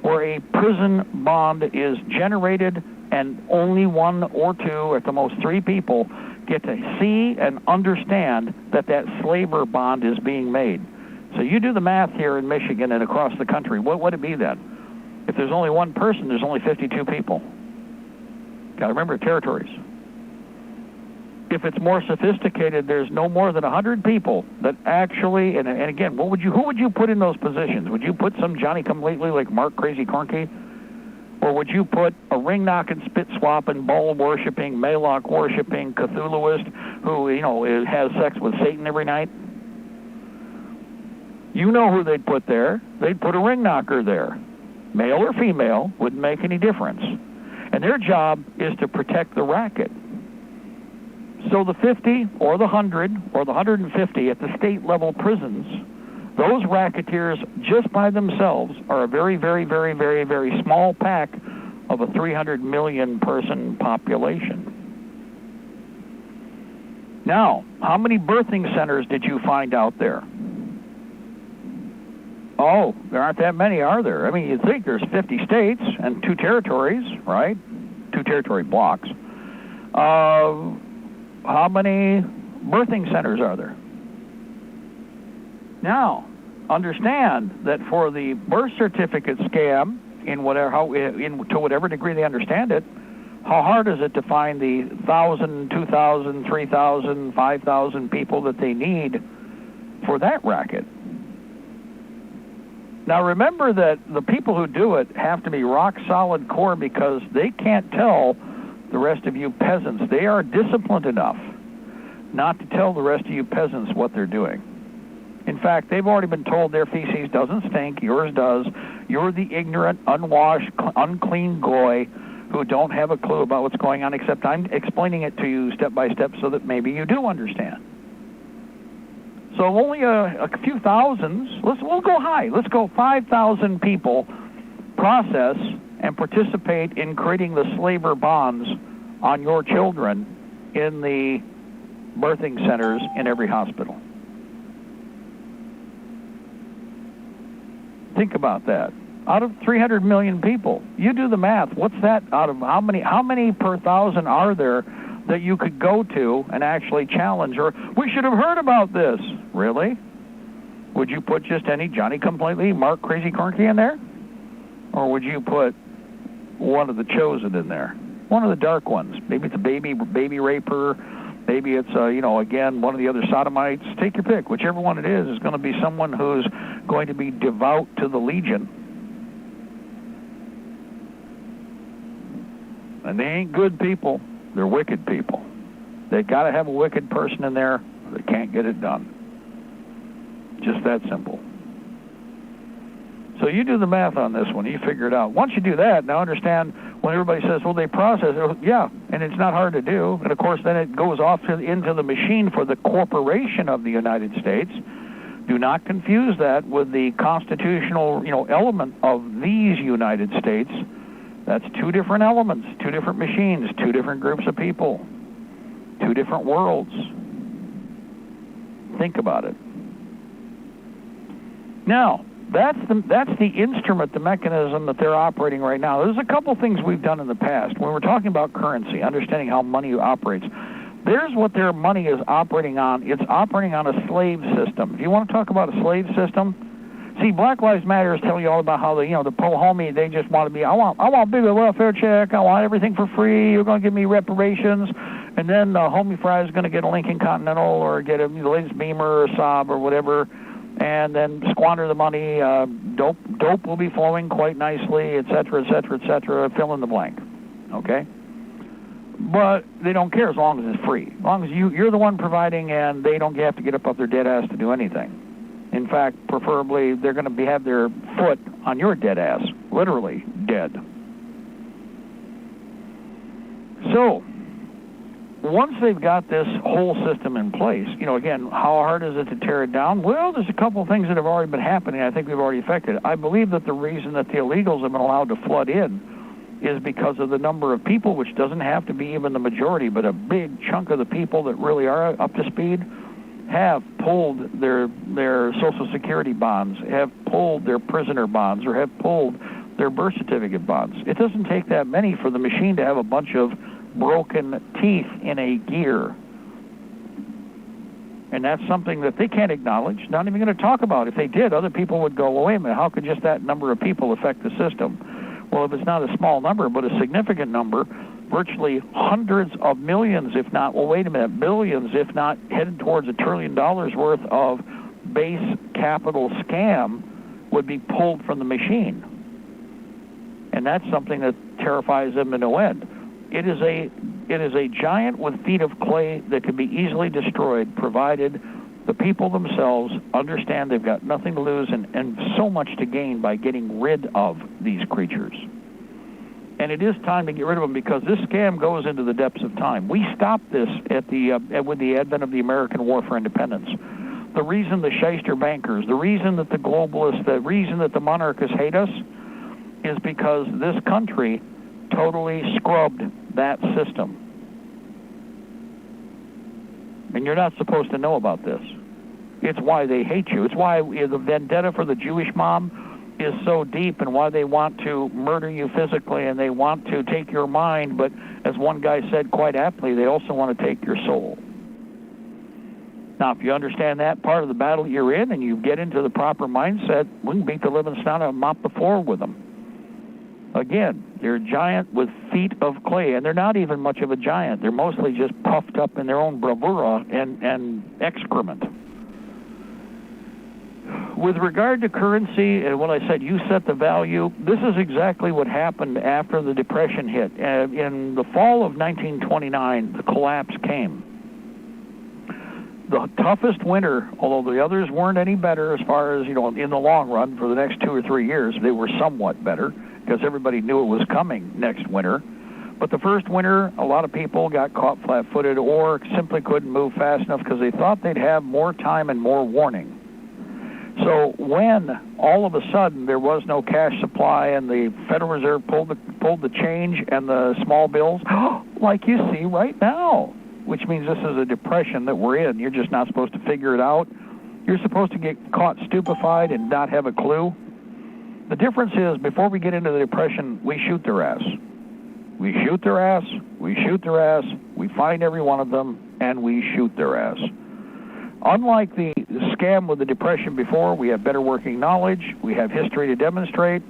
where a prison bond is generated, and only 1 or 2, at the most 3 people get to see and understand that slaver bond is being made. So you do the math here in Michigan and across the country. What would it be then? If there's only one person, there's only 52 people. Got to remember territories. If it's more sophisticated, there's no more than 100 people that actually, and again, who would you put in those positions? Would you put some Johnny-come-lately like Mark Crazy Cornky? Or would you put a ring-knocking, spit-swapping, ball-worshipping, Maloch-worshipping Cthulhuist who, has sex with Satan every night? You know who they'd put there. They'd put a ring-knocker there. Male or female, wouldn't make any difference. And their job is to protect the racket. So the 50 or the 100 or the 150 at the state-level prisons, those racketeers just by themselves are a very, very, very, very, very small pack of a 300 million person population. Now, how many birthing centers did you find out there? Oh, there aren't that many, are there? I mean, you'd think there's 50 states and 2 territories, right? 2 territory blocks. How many birthing centers are there? Now, understand that for the birth certificate scam, to whatever degree they understand it, how hard is it to find the 1,000, 2,000, 3,000, 5,000 people that they need for that racket? Now remember that the people who do it have to be rock solid core, because they can't tell the rest of you peasants. They are disciplined enough not to tell the rest of you peasants what they're doing. In fact, they've already been told their feces doesn't stink, yours does. You're the ignorant, unwashed, unclean goy who don't have a clue about what's going on, except I'm explaining it to you step by step so that maybe you do understand. So only a few thousands, we'll go high. Let's go 5,000 people process and participate in creating the slaver bonds on your children in the birthing centers in every hospital. Think about that. Out of 300 million people, you do the math. What's that out of how many per thousand are there that you could go to and actually challenge? Or we should have heard about this. Really? Would you put just any Johnny-come-lately, Mark Crazy Corky in there? Or would you put one of the chosen in there? One of the dark ones. Maybe it's a baby raper. Maybe it's, again, one of the other sodomites. Take your pick. Whichever one it is going to be someone who's going to be devout to the Legion. And they ain't good people. They're wicked people. They got to have a wicked person in there. They can't get it done. Just that simple. So you do the math on this one. You figure it out. Once you do that, now understand when everybody says, well, they process it. Yeah, and it's not hard to do. And, of course, then it goes off into the machine for the corporation of the United States. Do not confuse that with the constitutional, element of these United States. That's 2 different elements, 2 different machines, 2 different groups of people, 2 different worlds. Think about it. Now, that's the instrument, the mechanism that they're operating right now. There's a couple things we've done in the past. When we're talking about currency, understanding how money operates, there's what their money is operating on. It's operating on a slave system. If you want to talk about a slave system, see, Black Lives Matter is telling you all about how the po-homie, they just want to be, I want bigger welfare check, I want everything for free, you're going to give me reparations, and then Homie Fry is going to get a Lincoln Continental or get the latest Beamer or Saab or whatever, and then squander the money. Dope will be flowing quite nicely, et cetera, fill in the blank, okay? But they don't care as long as it's free. As long as you're the one providing and they don't have to get up their dead ass to do anything. In fact, preferably, they're going to have their foot on your dead ass, literally dead. So, once they've got this whole system in place, again, how hard is it to tear it down? Well, there's a couple of things that have already been happening. I think we've already affected it. I believe that the reason that the illegals have been allowed to flood in is because of the number of people, which doesn't have to be even the majority, but a big chunk of the people that really are up to speed have pulled their Social Security bonds, have pulled their prisoner bonds, or have pulled their birth certificate bonds. It doesn't take that many for the machine to have a bunch of broken teeth in a gear. And that's something that they can't acknowledge, not even going to talk about. If they did, other people would go, well, wait a minute, how could just that number of people affect the system? Well, if it's not a small number, but a significant number, virtually hundreds of millions, if not, well, wait a minute, billions, if not headed towards $1 trillion worth of base capital scam would be pulled from the machine. And that's something that terrifies them to no end. It is a giant with feet of clay that can be easily destroyed, provided the people themselves understand they've got nothing to lose and so much to gain by getting rid of these creatures. And it is time to get rid of them, because this scam goes into the depths of time. We stopped this with the advent of the American War for Independence. The reason the shyster bankers, the reason that the globalists, the reason that the monarchists hate us is because this country totally scrubbed that system. And you're not supposed to know about this. It's why they hate you. It's why the vendetta for the Jewish mob is so deep, and why they want to murder you physically, and they want to take your mind, but as one guy said quite aptly, they also want to take your soul. Now, if you understand that part of the battle you're in, and you get into the proper mindset, we can beat the living snot out and mop the floor with them. Again, they're a giant with feet of clay, and they're not even much of a giant. They're mostly just puffed up in their own bravura and excrement. With regard to currency, and when I said you set the value, this is exactly what happened after the Depression hit. In the fall of 1929, the collapse came. The toughest winter, although the others weren't any better as far as, in the long run for the next 2 or 3 years, they were somewhat better because everybody knew it was coming next winter. But the first winter, a lot of people got caught flat-footed or simply couldn't move fast enough because they thought they'd have more time and more warning. So when all of a sudden there was no cash supply and the Federal Reserve pulled the change and the small bills, like you see right now, which means this is a depression that we're in. You're just not supposed to figure it out. You're supposed to get caught stupefied and not have a clue. The difference is, before we get into the depression, we shoot their ass. We shoot their ass, we shoot their ass, we find every one of them, and we shoot their ass. Unlike the scam with the depression before, we have better working knowledge, we have history to demonstrate,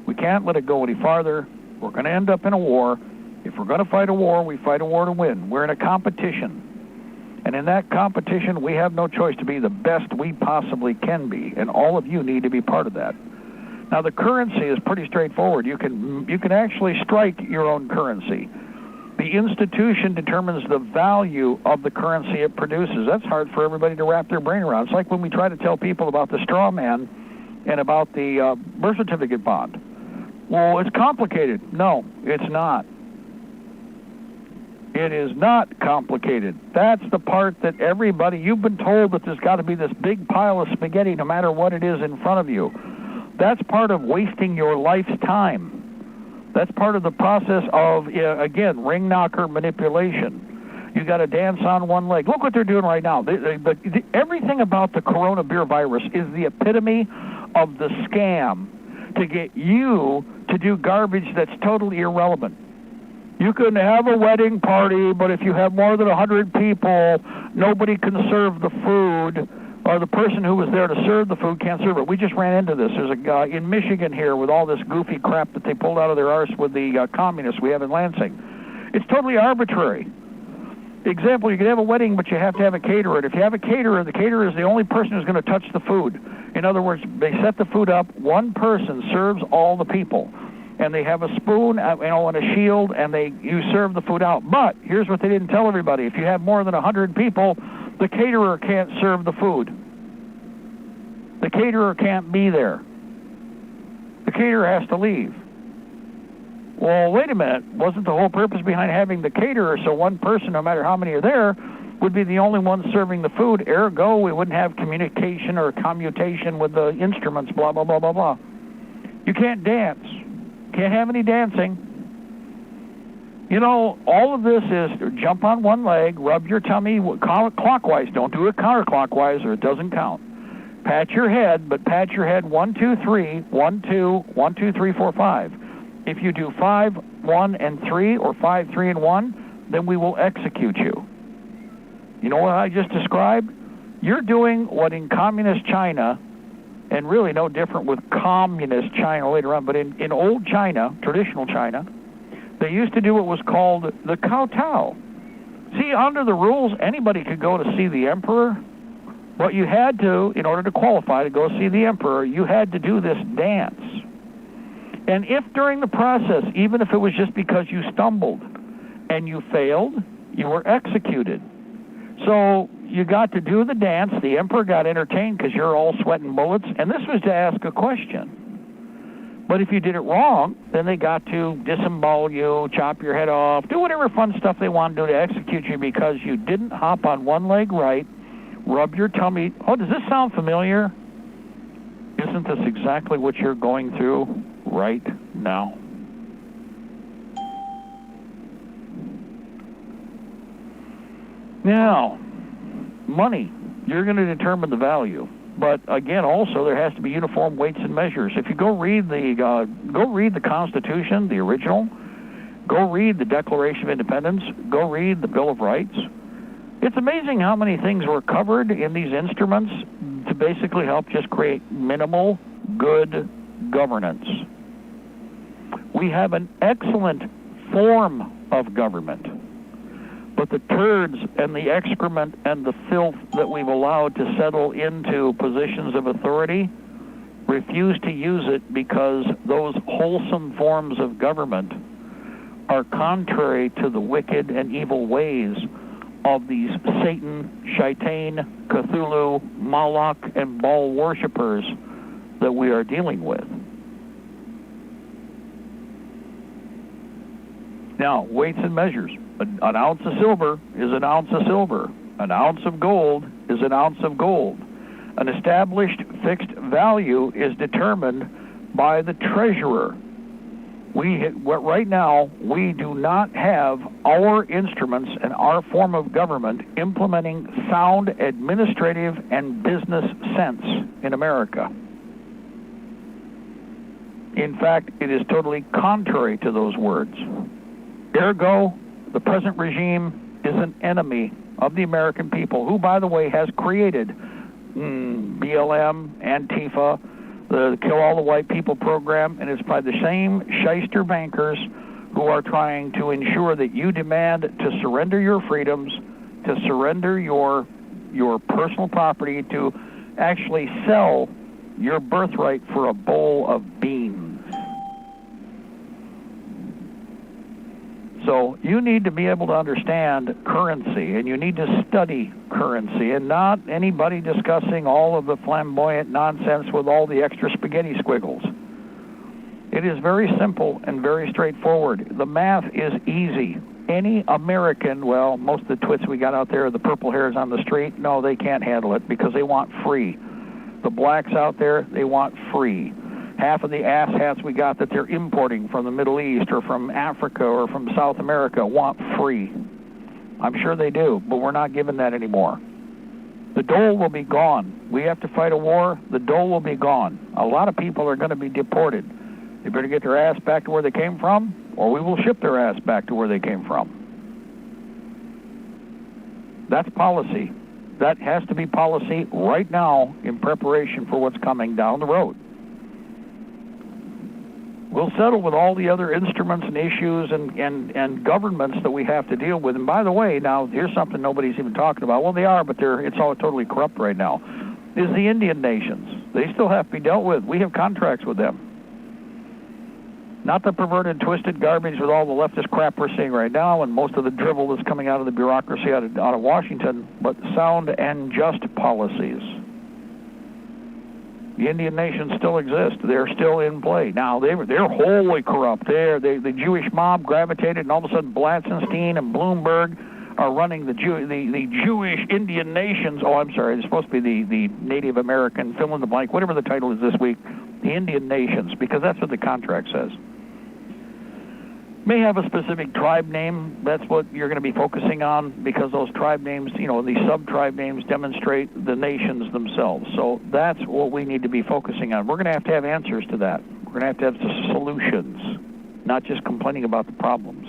we can't let it go any farther, we're going to end up in a war. If we're going to fight a war, we fight a war to win. We're in a competition. And in that competition, we have no choice to be the best we possibly can be, and all of you need to be part of that. Now, the currency is pretty straightforward. You can actually strike your own currency. The institution determines the value of the currency it produces. That's hard for everybody to wrap their brain around. It's like when we try to tell people about the straw man and about the birth certificate bond. Well, it's complicated. No, it's not. It is not complicated. That's the part that everybody, you've been told that there's got to be this big pile of spaghetti no matter what it is in front of you. That's part of wasting your life's time. That's part of the process of, again, ring knocker manipulation. You got to dance on one leg. Look what they're doing right now. Everything about the corona beer virus is the epitome of the scam to get you to do garbage that's totally irrelevant. You can have a wedding party, but if you have more than 100 people, nobody can serve the food, or the person who was there to serve the food can't serve it. We just ran into this. There's a guy in Michigan here with all this goofy crap that they pulled out of their arse with the communists we have in Lansing. It's totally arbitrary. Example, you can have a wedding, but you have to have a caterer. And if you have a caterer, the caterer is the only person who's going to touch the food. In other words, they set the food up, one person serves all the people. And they have a spoon, and a shield, and you serve the food out. But here's what they didn't tell everybody. If you have more than 100 people, the caterer can't serve the food. The caterer can't be there. The caterer has to leave. Well, wait a minute. Wasn't the whole purpose behind having the caterer so one person, no matter how many are there, would be the only one serving the food? Ergo, we wouldn't have communication or commutation with the instruments, blah, blah, blah, blah, blah. You can't dance. Can't have any dancing. All of this is jump on one leg, rub your tummy clockwise. Don't do it counterclockwise or it doesn't count. Pat your head, but pat your head 1, 2, 3, 1, 2, 1, 2, 3, 4, 5. If you do 5, 1, and 3, or 5, 3, and 1, then we will execute you. You know what I just described? You're doing what in communist China, and really no different with communist China later on, but in old China, traditional China, they used to do what was called the kowtow. See, under the rules, anybody could go to see the emperor, but you had to, in order to qualify to go see the emperor, you had to do this dance. And if during the process, even if it was just because you stumbled and you failed, you were executed. So you got to do the dance. The emperor got entertained because you're all sweating bullets, and this was to ask a question. But if you did it wrong, then they got to disembowel you, chop your head off, do whatever fun stuff they want to do to execute you because you didn't hop on one leg right, rub your tummy. Oh, does this sound familiar? Isn't this exactly what you're going through right now? Now, money, you're going to determine the value. But again, also there has to be uniform weights and measures. If you go read the Constitution, the original, go read the Declaration of Independence, go read the Bill of Rights. It's amazing how many things were covered in these instruments to basically help just create minimal good governance. We have an excellent form of government, but the turds and the excrement and the filth that we've allowed to settle into positions of authority refuse to use it because those wholesome forms of government are contrary to the wicked and evil ways of these Satan, Shaitan, Cthulhu, Moloch, and Baal worshippers that we are dealing with. Now, weights and measures. An ounce of silver is an ounce of silver. An ounce of gold is an ounce of gold. An established fixed value is determined by the treasurer. Right now, we do not have our instruments and our form of government implementing sound administrative and business sense in America. In fact, it is totally contrary to those words. Ergo, the present regime is an enemy of the American people, who, by the way, has created BLM, Antifa, the Kill All the White People program, and it's by the same shyster bankers who are trying to ensure that you demand to surrender your freedoms, to surrender your personal property, to actually sell your birthright for a bowl of beans. So you need to be able to understand currency, and you need to study currency, and not anybody discussing all of the flamboyant nonsense with all the extra spaghetti squiggles. It is very simple and very straightforward. The math is easy. Any American, well, most of the twits we got out there, the purple hairs on the street, no, they can't handle it because they want free. The blacks out there, they want free. Half of the asshats we got that they're importing from the Middle East or from Africa or from South America want free. I'm sure they do, but we're not given that anymore. The dole will be gone. We have to fight a war. The dole will be gone. A lot of people are going to be deported. They better get their ass back to where they came from, or we will ship their ass back to where they came from. That's policy. That has to be policy right now in preparation for what's coming down the road. We'll settle with all the other instruments and issues and governments that we have to deal with. And by the way, now here's something nobody's even talking about. Well, they are, but it's all totally corrupt right now. Is the Indian nations. They still have to be dealt with. We have contracts with them. Not the perverted, twisted garbage with all the leftist crap we're seeing right now and most of the drivel that's coming out of the bureaucracy out of Washington, but sound and just policies. The Indian nations still exist. They're still in play. Now, they're wholly corrupt. The Jewish mob gravitated, and all of a sudden Blatzenstein and Bloomberg are running the Jewish Indian nations. Oh, I'm sorry. It's supposed to be the Native American, fill in the blank, whatever the title is this week, the Indian nations, because that's what the contract says. May have a specific tribe name. That's what you're going to be focusing on because those tribe names, these sub-tribe names demonstrate the nations themselves. So that's what we need to be focusing on. We're going to have answers to that. We're going to have solutions, not just complaining about the problems.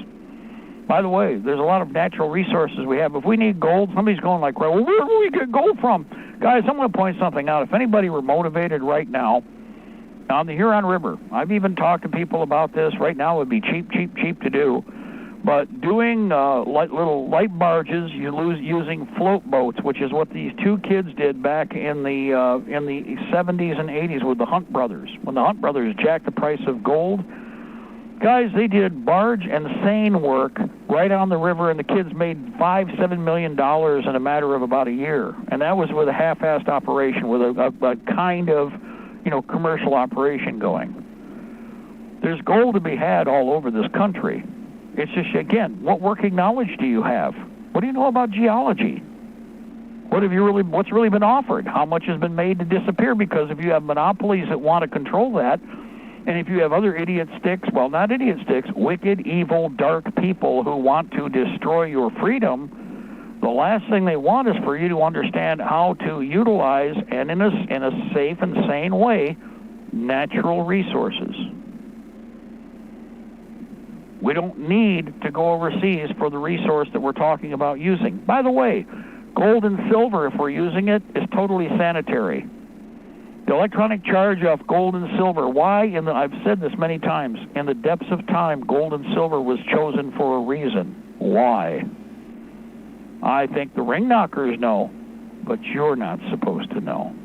By the way, there's a lot of natural resources we have. If we need gold, somebody's going like, well, where do we get gold from? Guys, I'm going to point something out. If anybody were motivated right now, on the Huron River, I've even talked to people about this. Right now it would be cheap to do. But doing little light barges, using float boats, which is what these two kids did back in the 70s and 80s with the Hunt brothers. When the Hunt brothers jacked the price of gold, guys, they did barge and seine work right on the river, and the kids made $5-7 million in a matter of about a year. And that was with a half-assed operation, with a kind of commercial operation going. There's gold to be had all over this country. It's just, again, what working knowledge do you have? What do you know about geology? What's really been offered? How much has been made to disappear? Because if you have monopolies that want to control that, and if you have other not idiot sticks, wicked, evil, dark people who want to destroy your freedom, The last thing they want is for you to understand how to utilize, and in a safe and sane way, natural resources. We don't need to go overseas for the resource that we're talking about using. By the way, gold and silver, if we're using it, is totally sanitary. The electronic charge off gold and silver, why? I've said this many times, in the depths of time, gold and silver was chosen for a reason. Why? I think the ring knockers know, but you're not supposed to know.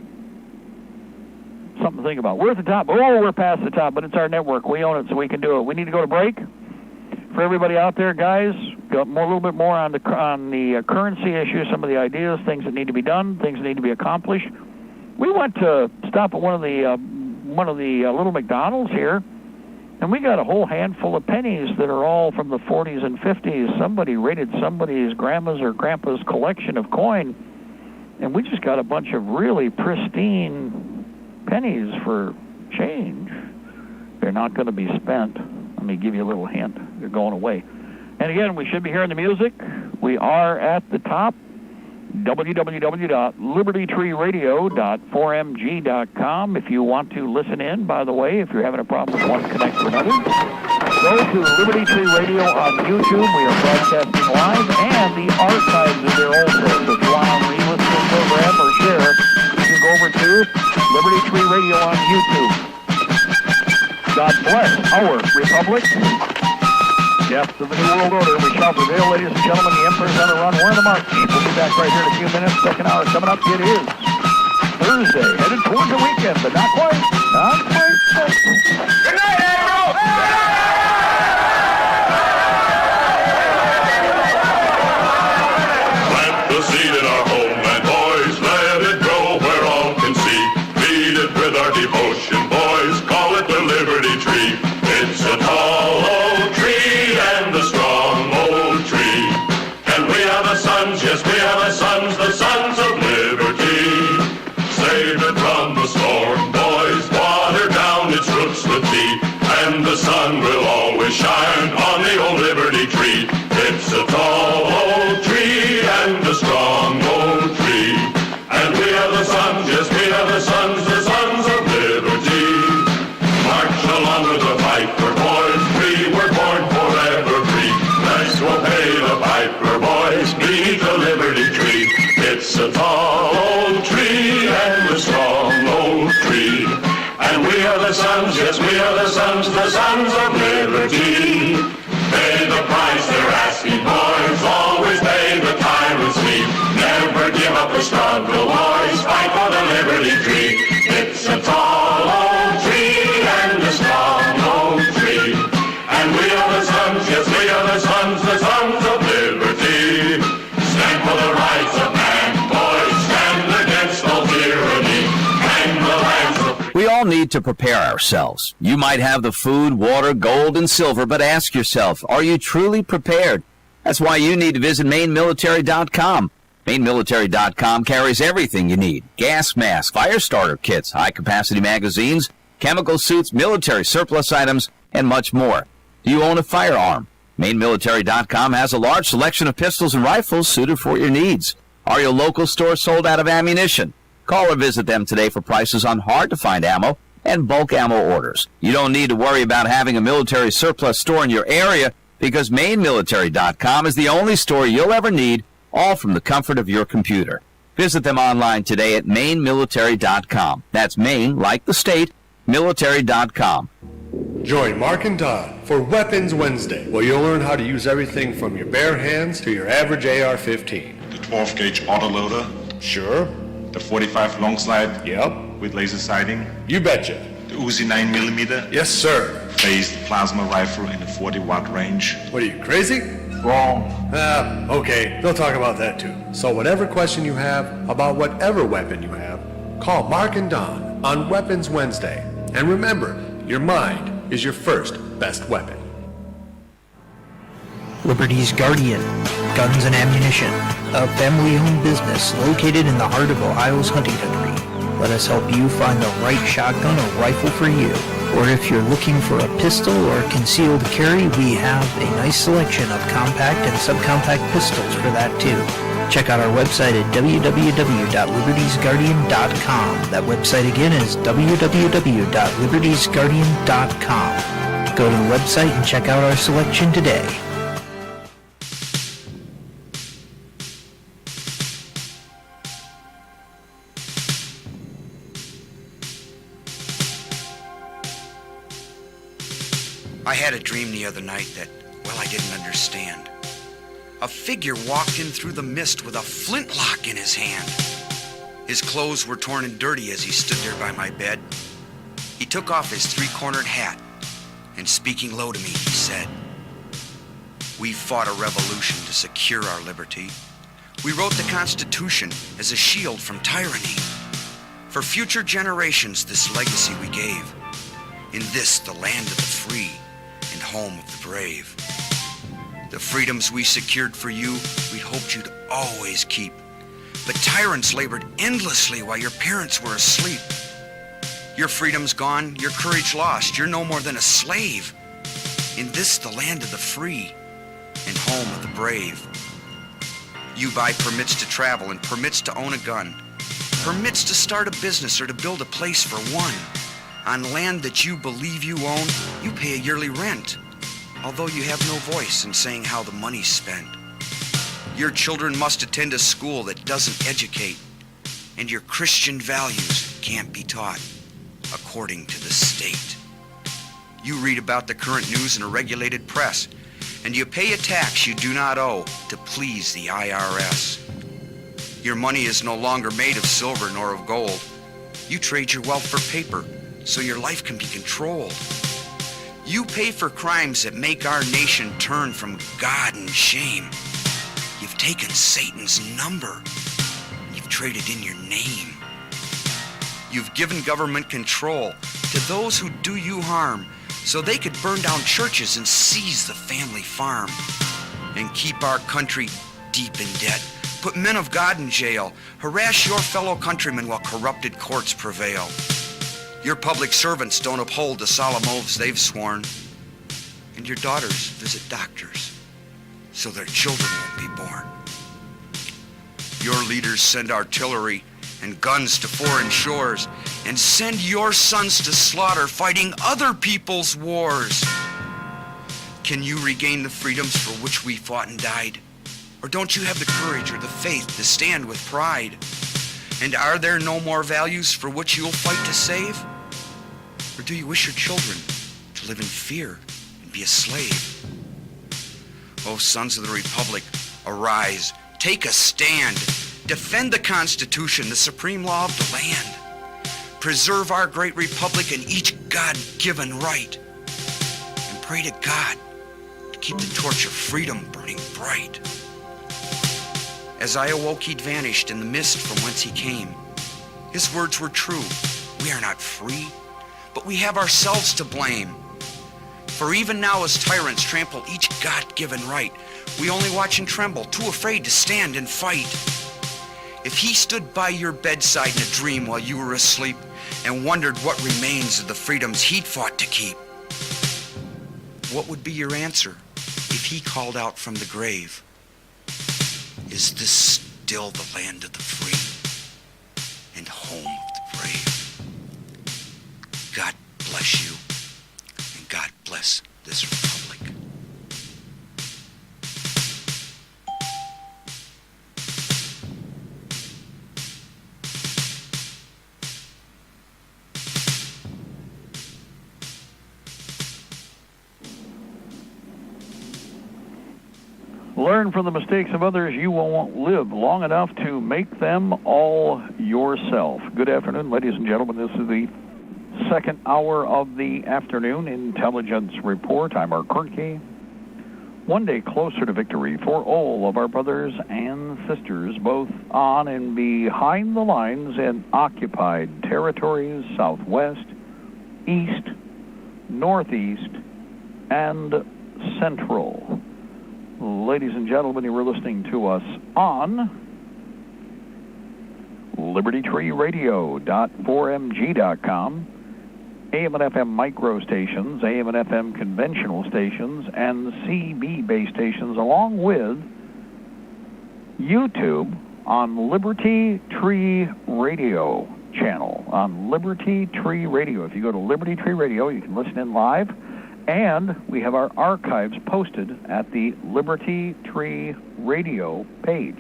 Something to think about. We're at the top. Oh, we're past the top, but it's our network. We own it, so we can do it. We need to go to break. For everybody out there, guys, got a little bit more on the currency issue, some of the ideas, things that need to be done, things that need to be accomplished. We went to stop at one of the little McDonald's here, and we got a whole handful of pennies that are all from the 40s and 50s. Somebody raided somebody's grandma's or grandpa's collection of coin, and we just got a bunch of really pristine pennies for change. They're not going to be spent. Let me give you a little hint. They're going away. And again, we should be hearing the music. We are at the top. www.libertytreeradio.4mg.com. If you want to listen in, by the way, if you're having a problem with one connect to another, go to Liberty Tree Radio on YouTube. We are broadcasting live, and the archives are there also. So if you want to re-listen to the program or share, you can go over to Liberty Tree Radio on YouTube. God bless our republic. Yes, to the New World Order, we shall prevail, ladies and gentlemen. The Emperor's on the run. We're on the march. We'll be back right here in a few minutes. Second hour coming up. It is Thursday, headed towards the weekend, but not quite. Not quite. Good night, Admiral! Plant the seed in our homeland, boys. Let it grow where all can see. Feed it with our devotion, boys. Call it the Liberty Tree. It's a tall old tree and a strong old tree. And we are the sons, yes, we are the sons of liberty. Save it from the storm, boys. Water down its roots with tea. And the sun will always shine on the old Liberty Tree. It's a tall old tree and a strong old tree. And we are the sons, yes, we are the sons of liberty. March along with the piper, boys, we were born forever free. Nice will pay the piper, boys, beneath the Liberty Tree. It's a tall old tree and a strong old tree. And we are the sons, yes, we are the sons of liberty. Pay the price they're asking, boys, always pay the tyrant's fee. Never give up the struggle, boys, fight for the Liberty Tree. It's a tall old tree and a strong old tree. And we are the sons, yes, we are the sons of liberty. Stand for the rights of man, boys, stand against all tyranny. Hang the lands of... We all need to prepare ourselves. You might have the food, water, gold, and silver, but ask yourself, are you truly prepared? That's why you need to visit MaineMilitary.com. MaineMilitary.com carries everything you need. Gas masks, fire starter kits, high-capacity magazines, chemical suits, military surplus items, and much more. Do you own a firearm? MaineMilitary.com has a large selection of pistols and rifles suited for your needs. Are your local stores sold out of ammunition? Call or visit them today for prices on hard-to-find ammo and bulk ammo orders. You don't need to worry about having a military surplus store in your area because MaineMilitary.com is the only store you'll ever need, all from the comfort of your computer. Visit them online today at MaineMilitary.com. That's Maine, like the state, military.com. Join Mark and Don for Weapons Wednesday, where you'll learn how to use everything from your bare hands to your average AR-15. The 12-gauge autoloader. Sure. The 45 long slide. Yep. With laser sighting. You betcha. The Uzi 9mm. Yes, sir. Phased plasma rifle in the 40-watt range. What are you, crazy? Wrong. Okay. They'll talk about that too. So whatever question you have about whatever weapon you have, call Mark and Don on Weapons Wednesday. And remember, your mind is your first best weapon. Liberty's Guardian, Guns and Ammunition, a family-owned business located in the heart of Ohio's hunting country. Let us help you find the right shotgun or rifle for you. Or if you're looking for a pistol or concealed carry, we have a nice selection of compact and subcompact pistols for that too. Check out our website at www.libertiesguardian.com. That website again is www.libertiesguardian.com. Go to the website and check out our selection today. I had a dream the other night that, well, I didn't understand. A figure walked in through the mist with a flintlock in his hand. His clothes were torn and dirty as he stood there by my bed. He took off his three-cornered hat, and speaking low to me, he said, "We fought a revolution to secure our liberty. We wrote the Constitution as a shield from tyranny. For future generations, this legacy we gave. In this, the land of the free and home of the brave. The freedoms we secured for you, we'd hoped you'd always keep. But tyrants labored endlessly while your parents were asleep. Your freedom's gone, your courage lost, you're no more than a slave. In this, the land of the free and home of the brave. You buy permits to travel and permits to own a gun, permits to start a business or to build a place for one. On land that you believe you own, you pay a yearly rent, although you have no voice in saying how the money's spent. Your children must attend a school that doesn't educate, and your Christian values can't be taught according to the state. You read about the current news in a regulated press, and you pay a tax you do not owe to please the IRS. Your money is no longer made of silver nor of gold. You trade your wealth for paper, so your life can be controlled. You pay for crimes that make our nation turn from God and shame. You've taken Satan's number. You've traded in your name. You've given government control to those who do you harm, so they could burn down churches and seize the family farm, and keep our country deep in debt, put men of God in jail, harass your fellow countrymen while corrupted courts prevail. Your public servants don't uphold the solemn oaths they've sworn, and your daughters visit doctors so their children won't be born. Your leaders send artillery and guns to foreign shores and send your sons to slaughter fighting other people's wars. Can you regain the freedoms for which we fought and died? Or don't you have the courage or the faith to stand with pride? And are there no more values for which you'll fight to save? Or do you wish your children to live in fear and be a slave? Oh, sons of the Republic, arise, take a stand. Defend the Constitution, the supreme law of the land. Preserve our great republic and each God-given right. And pray to God to keep the torch of freedom burning bright. As I awoke, he'd vanished in the mist from whence he came. His words were true. We are not free, but we have ourselves to blame. For even now as tyrants trample each God-given right, we only watch and tremble, too afraid to stand and fight. If he stood by your bedside in a dream while you were asleep and wondered what remains of the freedoms he'd fought to keep, what would be your answer if he called out from the grave? Is this still the land of the free and home of the brave? God bless you, and God bless this republic. Learn from the mistakes of others. You won't live long enough to make them all yourself. Good afternoon, ladies and gentlemen. This is the second hour of the afternoon intelligence report. I'm Mark Kernke. One day closer to victory for all of our brothers and sisters, both on and behind the lines in occupied territories, southwest, east, northeast, and central. Ladies and gentlemen, you were listening to us on Libertytreeradio.4mg.com, AM and FM micro stations, AM and FM conventional stations, and CB base stations, along with YouTube on Liberty Tree Radio channel, on Liberty Tree Radio. If you go to Liberty Tree Radio, you can listen in live, and we have our archives posted at the Liberty Tree Radio page.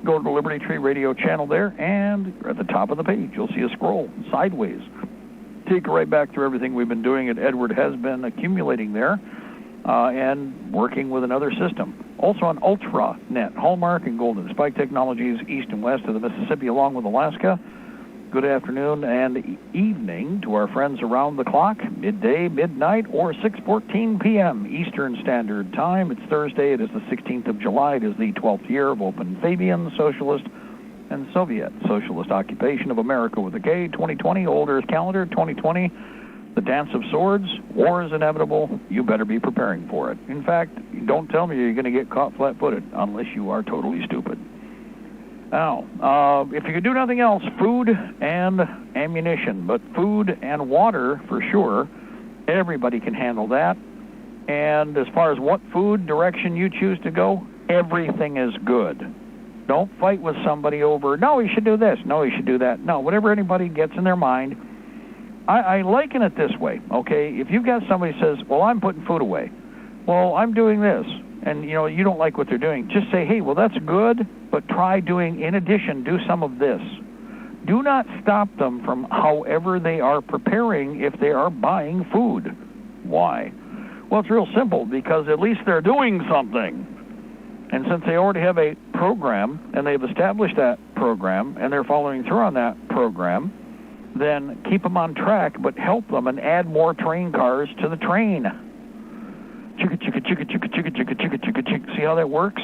Go to the Liberty Tree Radio channel there, and at the top of the page, you'll see a scroll sideways. Take you right back through everything we've been doing, and Edward has been accumulating there and working with another system. Also on UltraNet, Hallmark and Golden Spike Technologies, east and west of the Mississippi, along with Alaska. Good afternoon and evening to our friends around the clock, midday, midnight, or 6:14 p.m. Eastern Standard Time. It's Thursday. It is the 16th of July. It is the 12th year of Open Fabian, Socialist, and Soviet Socialist occupation of America with a K. 2020, Old Earth Calendar, 2020. The Dance of Swords. War is inevitable. You better be preparing for it. In fact, don't tell me you're going to get caught flat-footed unless you are totally stupid. Now, if you could do nothing else, food and ammunition, but food and water for sure, everybody can handle that. And as far as what food direction you choose to go, everything is good. Don't fight with somebody over, no, you should do this, no, you should do that. No, whatever anybody gets in their mind. I liken it this way, okay? If you've got somebody who says, well, I'm putting food away. Well, I'm doing this. And, you know, you don't like what they're doing. Just say, hey, well, that's good, but try doing, in addition, do some of this. Do not stop them from however they are preparing if they are buying food. Why? Well, it's real simple, because at least they're doing something. And since they already have a program, and they've established that program, and they're following through on that program, then keep them on track, but help them and add more train cars to the train. Chicka, chicka, chicka, chicka, chicka, chicka, chicka, chicka, chicka. See how that works?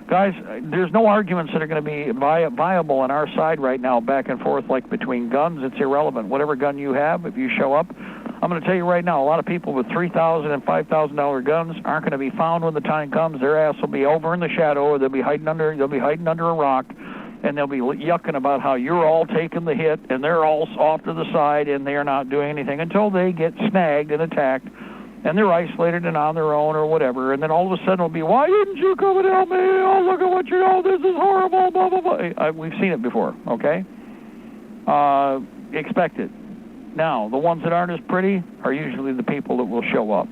Guys, there's no arguments that are going to be viable on our side right now, back and forth like between guns. It's irrelevant. Whatever gun you have, if you show up, I'm going to tell you right now, a lot of people with $3,000 and $5,000 guns aren't going to be found when the time comes. Their ass will be over in the shadow, or they'll be hiding under a rock, and they'll be yucking about how you're all taking the hit, and they're all off to the side, and they're not doing anything until they get snagged and attacked. And they're isolated and on their own or whatever, and then all of a sudden it'll be, why didn't you come and help me? Oh, look at what you know, this is horrible, blah, blah, blah. We've seen it before, okay? Expect it. Now, the ones that aren't as pretty are usually the people that will show up.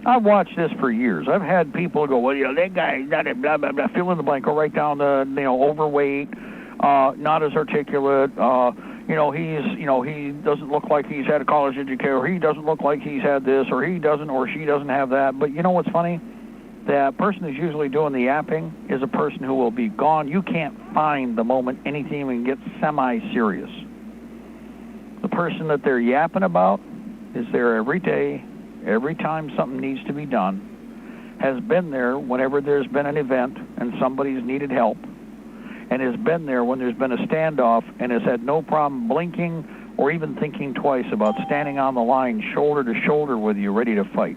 I've watched this for years. I've had people go, well, you know, that guy's not a blah, blah, blah, fill in the blank, go right down to, you know, overweight, not as articulate, he doesn't look like he's had a college education, or he doesn't look like he's had this, or he doesn't, or she doesn't have that. But you know what's funny? That person who's usually doing the yapping is a person who will be gone. You can't find the moment anything even gets semi-serious. The person that they're yapping about is there every day, every time something needs to be done, has been there whenever there's been an event and somebody's needed help, and has been there when there's been a standoff, and has had no problem blinking or even thinking twice about standing on the line shoulder to shoulder with you, ready to fight.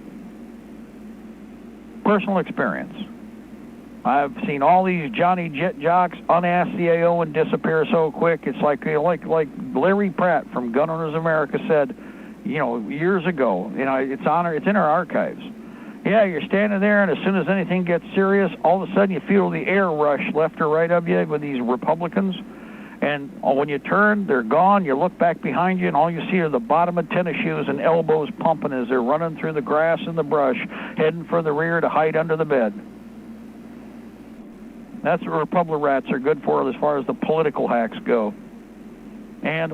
Personal experience. I've seen all these Johnny Jet jocks unask the AO and disappear so quick. It's like Larry Pratt from Gun Owners America said, years ago. It's in our archives. Yeah, you're standing there, and as soon as anything gets serious, all of a sudden you feel the air rush left or right of you with these Republicans. And when you turn, they're gone. You look back behind you, and all you see are the bottom of tennis shoes and elbows pumping as they're running through the grass and the brush, heading for the rear to hide under the bed. That's what Republican rats are good for as far as the political hacks go.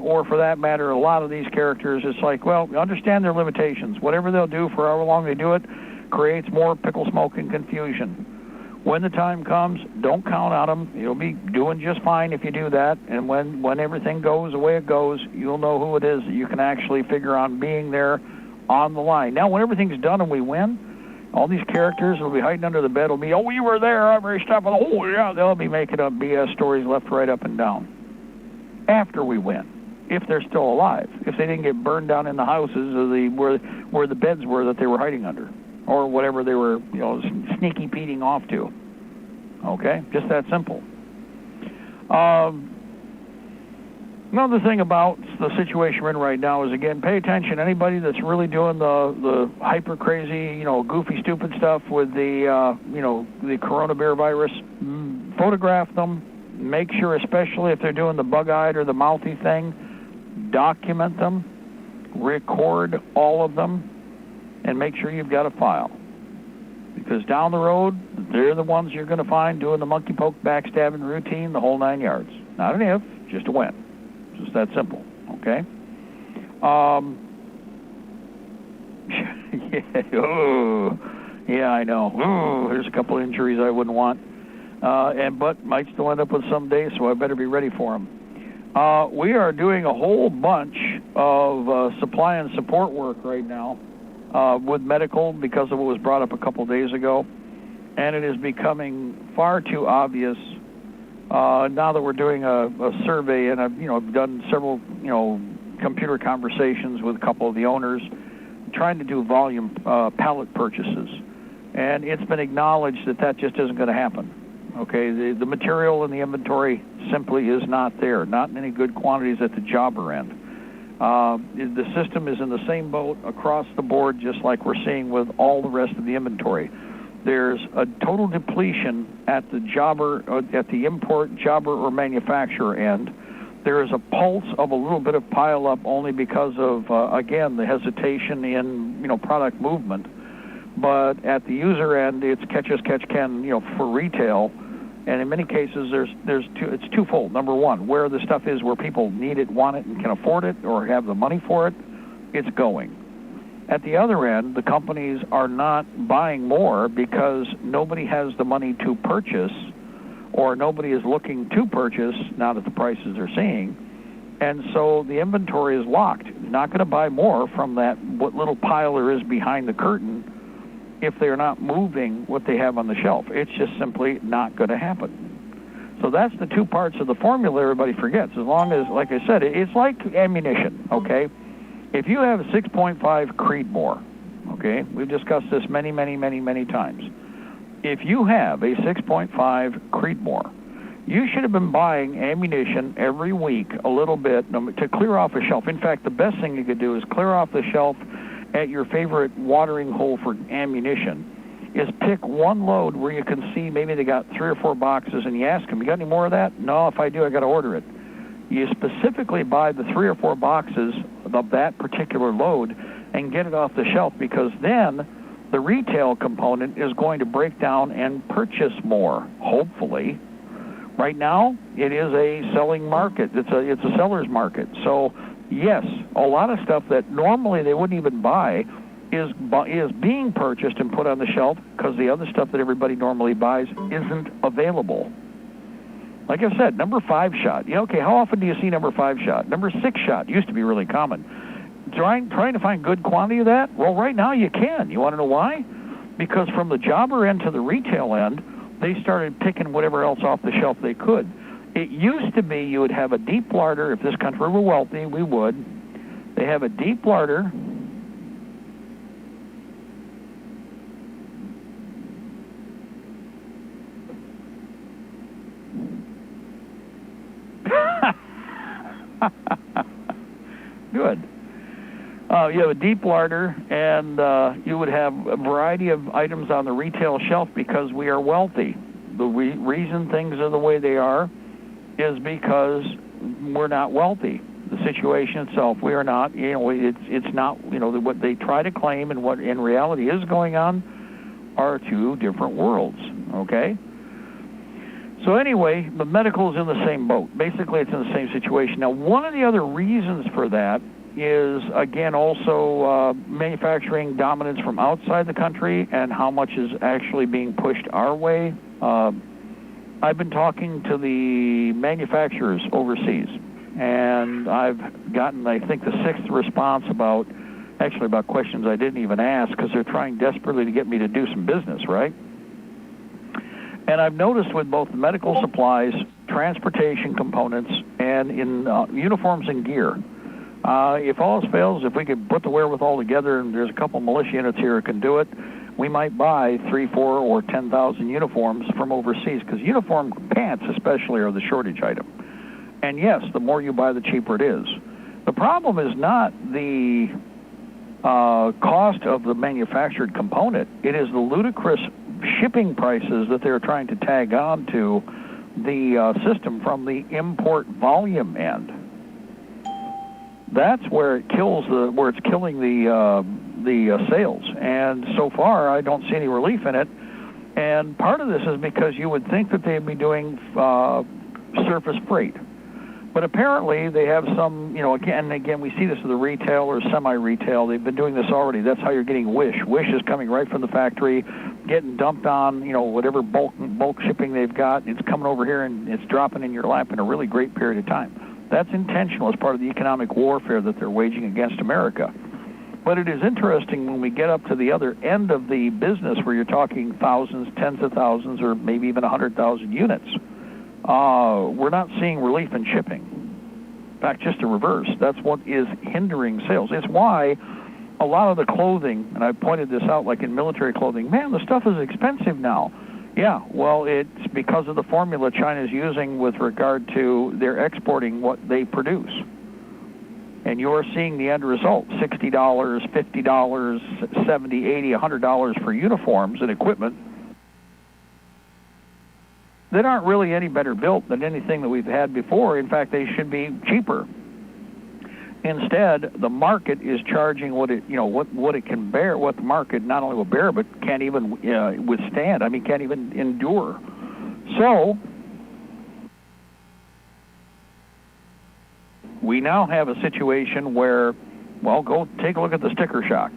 Or for that matter, a lot of these characters, it's like, well, understand their limitations. Whatever they'll do for however long they do it creates more pickle smoke and confusion. When the time comes, don't count on them. You'll be doing just fine if you do that. And when everything goes the way it goes, you'll know who it is that you can actually figure on being there on the line. Now, when everything's done and we win, all these characters will be hiding under the bed. Will be, oh, you were there every step of the, oh, yeah. They'll be making up BS stories left, right, up, and down. After we win, if they're still alive, if they didn't get burned down in the houses or where the beds were that they were hiding under, or whatever they were, sneaky peeting off to. Okay, just that simple. Another thing about the situation we're in right now is, again, pay attention. Anybody that's really doing the hyper crazy, goofy, stupid stuff with the, the coronavirus, photograph them. Make sure, especially if they're doing the bug-eyed or the mouthy thing, document them, record all of them, and make sure you've got a file. Because down the road, they're the ones you're going to find doing the monkey poke, backstabbing routine, the whole 9 yards. Not an if, just a when. Just that simple, okay? Yeah, I know. There's a couple of injuries I wouldn't want, but might still end up with some days, so I better be ready for them. We are doing a whole bunch of supply and support work right now with medical because of what was brought up a couple days ago, and it is becoming far too obvious. Now that we're doing a survey, and I've done several computer conversations with a couple of the owners, trying to do volume pallet purchases, and it's been acknowledged that just isn't going to happen. Okay, the material in the inventory simply is not there, not in any good quantities at the jobber end. The system is in the same boat across the board, just like we're seeing with all the rest of the inventory. There's a total depletion at the jobber, at the import, jobber, or manufacturer end. There is a pulse of a little bit of pile up only because of, again, the hesitation in, product movement. But at the user end, it's catch as catch can, for retail. And in many cases, it's twofold. Number one, where the stuff is where people need it, want it, and can afford it, or have the money for it, it's going. At the other end, the companies are not buying more because nobody has the money to purchase, or nobody is looking to purchase now that the prices are seeing. And so the inventory is locked. Not going to buy more from that what little pile there is behind the curtain if they're not moving what they have on the shelf. It's just simply not going to happen. So that's the two parts of the formula everybody forgets. As long as, like I said, it's like ammunition, okay? If you have a 6.5 Creedmoor, okay, we've discussed this many, many, many, many times. If you have a 6.5 Creedmoor, you should have been buying ammunition every week a little bit to clear off a shelf. In fact, the best thing you could do is clear off the shelf at your favorite watering hole for ammunition, is pick one load where you can see maybe they got 3 or 4 boxes, and you ask them, you got any more of that? No, if I do, I got to order it. You specifically buy the 3 or 4 boxes of that particular load and get it off the shelf, because then the retail component is going to break down and purchase more, hopefully. Right now, it is a selling market. It's a seller's market. So, yes, a lot of stuff that normally they wouldn't even buy is being purchased and put on the shelf because the other stuff that everybody normally buys isn't available. Like I said, number 5 shot. Okay, how often do you see number 5 shot? Number 6 shot used to be really common. Trying to find good quantity of that? Well, right now you can. You want to know why? Because from the jobber end to the retail end, they started picking whatever else off the shelf they could. It used to be you would have a deep larder. If this country were wealthy, we would. They have a deep larder. Good. You have a deep larder, and you would have a variety of items on the retail shelf because we are wealthy. The reason things are the way they are is because we're not wealthy. The situation itself, we are not. It's not. What they try to claim and what in reality is going on are two different worlds. Okay. So anyway, the medical is in the same boat. Basically, it's in the same situation. Now, one of the other reasons for that is, again, also manufacturing dominance from outside the country and how much is actually being pushed our way. I've been talking to the manufacturers overseas, and I've gotten, I think, the 6th response about questions I didn't even ask because they're trying desperately to get me to do some business, right? And I've noticed with both medical supplies, transportation components, and in uniforms and gear, if all else fails, if we could put the wherewithal together, and there's a couple militia units here that can do it, we might buy 3, 4, or 10,000 uniforms from overseas, because uniform pants especially are the shortage item. And yes, the more you buy, the cheaper it is. The problem is not the cost of the manufactured component. It is the ludicrous shipping prices that they're trying to tag on to the system from the import volume end. That's where it's killing the sales. And so far, I don't see any relief in it. And part of this is because you would think that they'd be doing surface freight. But apparently they have some, again, we see this with the retail or semi-retail. They've been doing this already. That's how you're getting Wish. Wish is coming right from the factory, getting dumped on, whatever bulk shipping they've got. It's coming over here and it's dropping in your lap in a really great period of time. That's intentional as part of the economic warfare that they're waging against America. But it is interesting when we get up to the other end of the business where you're talking thousands, tens of thousands, or maybe even 100,000 units. We're not seeing relief in shipping. In fact, just the reverse. That's what is hindering sales. It's why a lot of the clothing, and I pointed this out like in military clothing, man, the stuff is expensive now. Yeah, well, it's because of the formula China's using with regard to their exporting what they produce. And you're seeing the end result, $60, $50, $70, $80, $100 for uniforms and equipment that aren't really any better built than anything that we've had before. In fact, they should be cheaper. Instead, the market is charging what it can bear, what the market not only will bear, but can't even withstand. I mean, can't even endure. So we now have a situation where, well, go take a look at the sticker shock.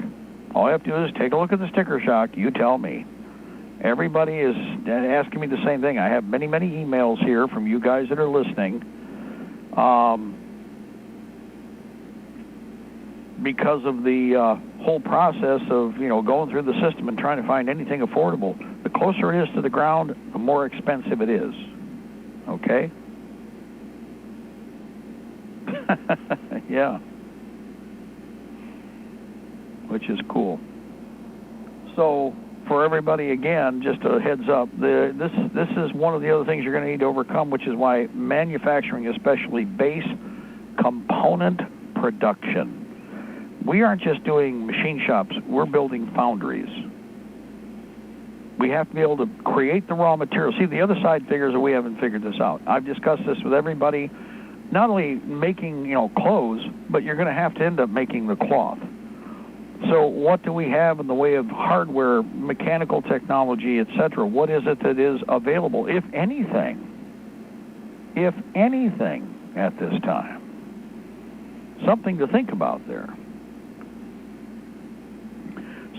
All I have to do is take a look at the sticker shock. You tell me. Everybody is asking me the same thing. I have many, many emails here from you guys that are listening. Because of the whole process of, going through the system and trying to find anything affordable. The closer it is to the ground, the more expensive it is. Okay? Yeah. Which is cool. So, for everybody, again, just a heads up, this is one of the other things you're going to need to overcome, which is why manufacturing, especially base component production. We aren't just doing machine shops, we're building foundries. We have to be able to create the raw material. See, the other side figures that we haven't figured this out. I've discussed this with everybody, not only making, clothes, but you're going to have to end up making the cloth. So what do we have in the way of hardware, mechanical technology, etc.? What is it that is available, if anything, at this time? Something to think about there.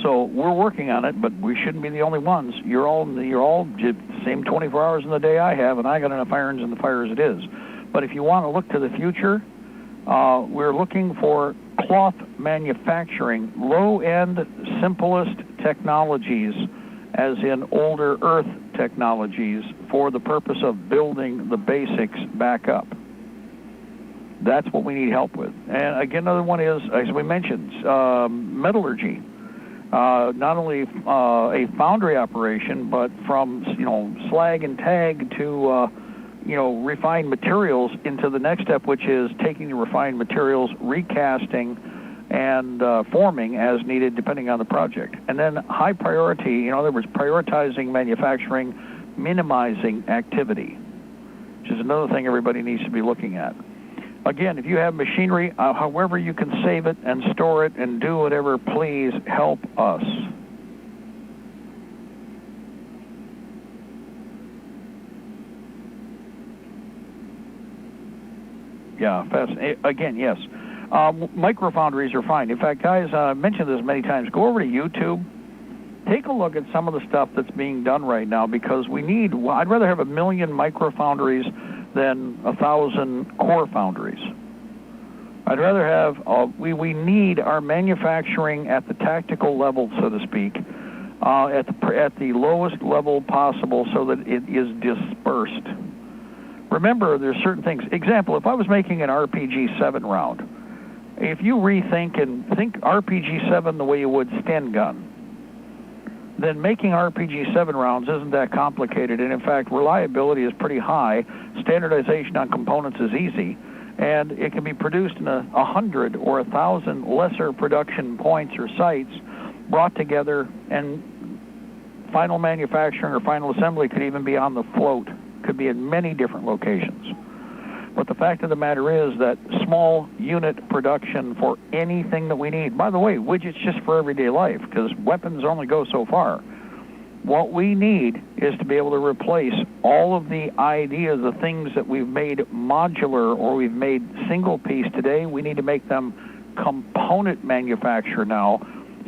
So we're working on it, but we shouldn't be the only ones. You're all the same 24 hours in the day I have, and I got enough irons in the fire as it is. But if you want to look to the future, we're looking for cloth manufacturing, low-end, simplest technologies, as in older earth technologies, for the purpose of building the basics back up. That's what we need help with. And again, another one is, as we mentioned, metallurgy. Not only a foundry operation, but from slag and tag to refined materials into the next step, which is taking the refined materials, recasting, and forming as needed depending on the project. And then high priority, in other words, prioritizing manufacturing, minimizing activity, which is another thing everybody needs to be looking at. Again, if you have machinery, however you can save it and store it and do whatever, please help us. Yeah, again, yes. Micro foundries are fine. In fact, guys, I've mentioned this many times. Go over to YouTube. Take a look at some of the stuff that's being done right now, because I'd rather have 1 million micro foundries than 1,000 core foundries. I'd rather have, we need our manufacturing at the tactical level, so to speak, at the lowest level possible so that it is dispersed. Remember, there's certain things. Example, if I was making an RPG-7 round, if you rethink and think RPG-7 the way you would Sten gun, then making RPG-7 rounds isn't that complicated, and in fact, reliability is pretty high. Standardization on components is easy, and it can be produced in 100 or 1,000 lesser production points or sites brought together, and final manufacturing or final assembly could even be on the float, could be in many different locations. But the fact of the matter is that small unit production for anything that we need, by the way, widgets just for everyday life, because weapons only go so far. What we need is to be able to replace all of the ideas, the things that we've made modular or we've made single piece today. We need to make them component manufacture now,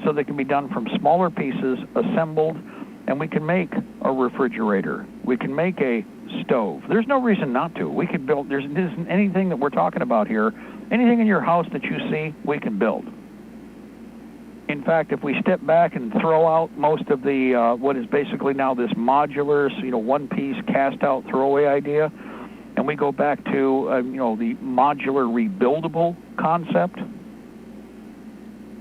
so they can be done from smaller pieces, assembled, and we can make a refrigerator. We can make a stove. There's no reason not to. We could build, there isn't anything that we're talking about here. Anything in your house that you see, we can build. In fact, if we step back and throw out most of the, what is basically now this modular, one-piece cast-out throwaway idea, and we go back to, the modular rebuildable concept,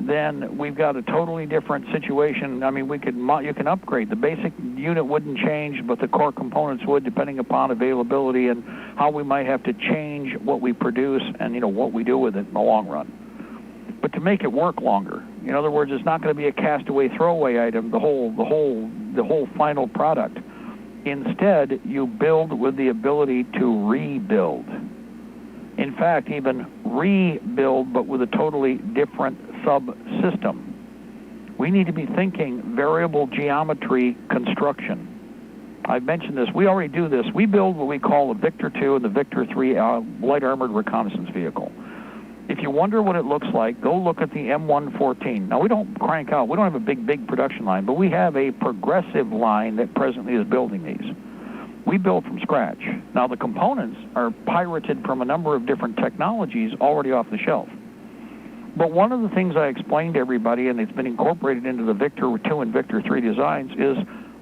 then we've got a totally different situation. I mean, you can upgrade. The basic unit wouldn't change, but the core components would, depending upon availability and how we might have to change what we produce and, what we do with it in the long run. But to make it work longer, in other words, it's not going to be a castaway throwaway item, the whole final product. Instead, you build with the ability to rebuild. In fact, even rebuild, but with a totally different subsystem. We need to be thinking variable geometry construction. I've mentioned this. We already do this. We build what we call the Victor II and the Victor III light armored reconnaissance vehicle. If you wonder what it looks like, go look at the M114. Now, we don't crank out. We don't have a big production line, but we have a progressive line that presently is building these. We build from scratch. Now, the components are pirated from a number of different technologies already off the shelf. But one of the things I explained to everybody, and it's been incorporated into the Victor II and Victor III designs, is,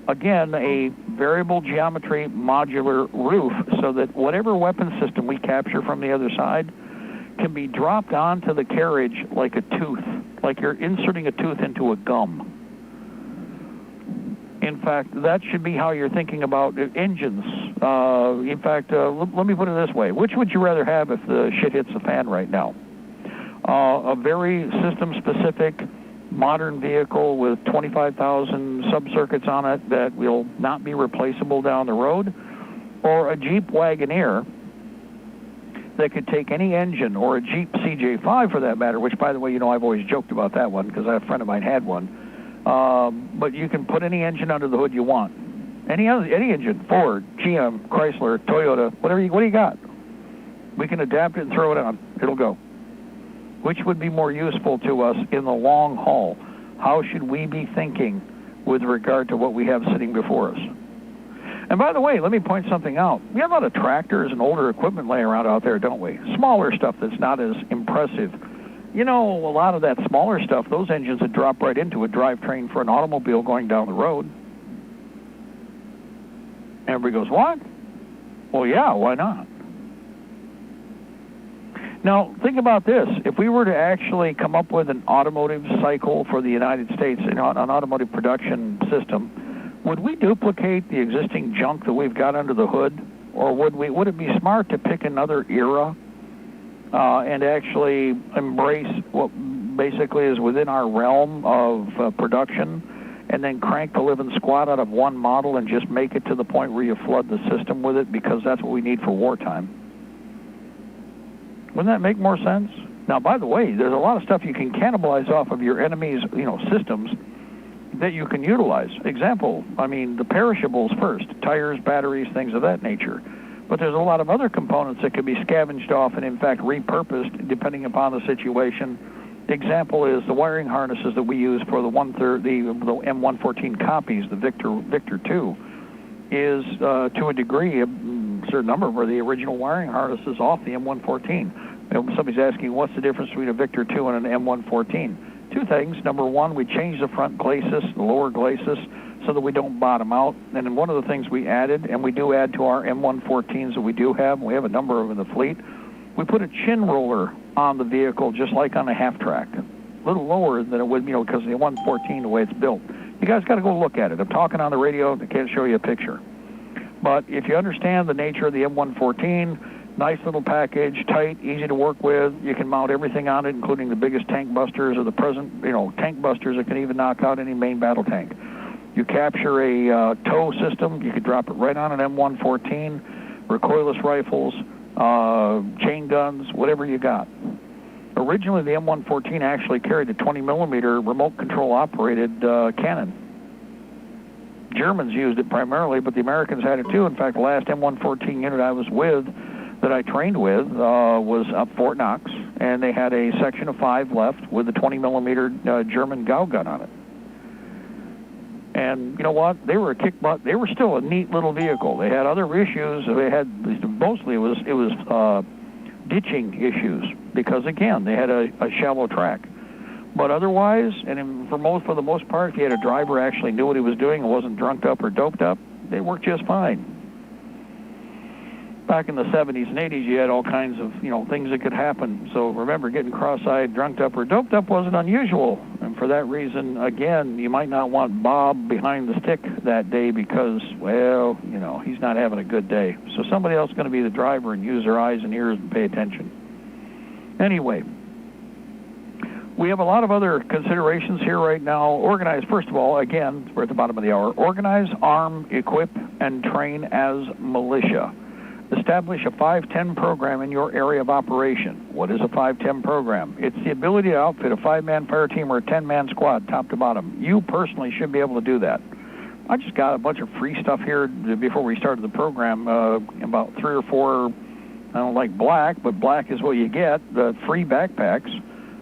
again, a variable geometry modular roof, so that whatever weapon system we capture from the other side can be dropped onto the carriage like a tooth, like you're inserting a tooth into a gum. In fact, that should be how you're thinking about engines. In fact, let me put it this way. Which would you rather have if the shit hits the fan right now? A very system-specific modern vehicle with 25,000 sub-circuits on it that will not be replaceable down the road, or a Jeep Wagoneer that could take any engine, or a Jeep CJ5 for that matter, which, by the way, I've always joked about that one because a friend of mine had one. But you can put any engine under the hood you want. Any engine, Ford, GM, Chrysler, Toyota, what do you got? We can adapt it and throw it on. It'll go. Which would be more useful to us in the long haul? How should we be thinking with regard to what we have sitting before us? And by the way, let me point something out. We have a lot of tractors and older equipment laying around out there, don't we? Smaller stuff that's not as impressive. A lot of that smaller stuff, those engines would drop right into a drivetrain for an automobile going down the road. Everybody goes, what? Well, yeah, why not? Now, think about this. If we were to actually come up with an automotive cycle for the United States, an automotive production system, would we duplicate the existing junk that we've got under the hood? Or would it be smart to pick another era and actually embrace what basically is within our realm of production, and then crank the living squat out of one model and just make it to the point where you flood the system with it, because that's what we need for wartime? Wouldn't that make more sense? Now, by the way, there's a lot of stuff you can cannibalize off of your enemy's, systems that you can utilize. Example, the perishables first, tires, batteries, things of that nature. But there's a lot of other components that can be scavenged off and, in fact, repurposed depending upon the situation. The example is the wiring harnesses that we use for the M114 copies, the Victor II, is to a degree, a certain number were the original wiring harnesses off the M114. Somebody's asking, what's the difference between a Victor II and an M114? Two things. Number one, we changed the front glacis, the lower glacis, so that we don't bottom out. And then one of the things we added, and we do add to our M114s that we do have, we have a number of them in the fleet, we put a chin roller on the vehicle just like on a half-track. A little lower than it would, because of the 114, the way it's built. You You guys got to go look at it. I'm talking on the radio. I can't show you a picture. But if you understand the nature of the M114, nice little package, tight, easy to work with. You can mount everything on it, including the biggest tank busters of the present, tank busters that can even knock out any main battle tank. You capture a tow system. You could drop it right on an M114, recoilless rifles, chain guns, whatever you got. Originally, the M114 actually carried a 20-millimeter remote control operated cannon. Germans used it primarily, but the Americans had it too. In fact, the last M114 unit I was with, that I trained with, was up Fort Knox, and they had a section of 5 left with a 20-millimeter German Gauss gun on it. And you know what? They were a kick butt. They were still a neat little vehicle. They had other issues. They had mostly it was ditching issues because again they had a shallow track. But otherwise, and for the most part, if you had a driver actually knew what he was doing and wasn't drunked up or doped up, they worked just fine. Back in the 70s and 80s, you had all kinds of things that could happen. So remember, getting cross-eyed, drunked up, or doped up wasn't unusual. And for that reason, again, you might not want Bob behind the stick that day because, well, he's not having a good day. So somebody else is going to be the driver and use their eyes and ears and pay attention. Anyway, we have a lot of other considerations here right now. Organize, first of all, again, we're at the bottom of the hour. Organize, arm, equip, and train as militia. Establish a 510 program in your area of operation. What is a 510 program? It's the ability to outfit a 5-man fire team or a 10-man squad, top to bottom. You personally should be able to do that. I just got a bunch of free stuff here before we started the program, about 3 or 4, I don't like black, but black is what you get, the free backpacks,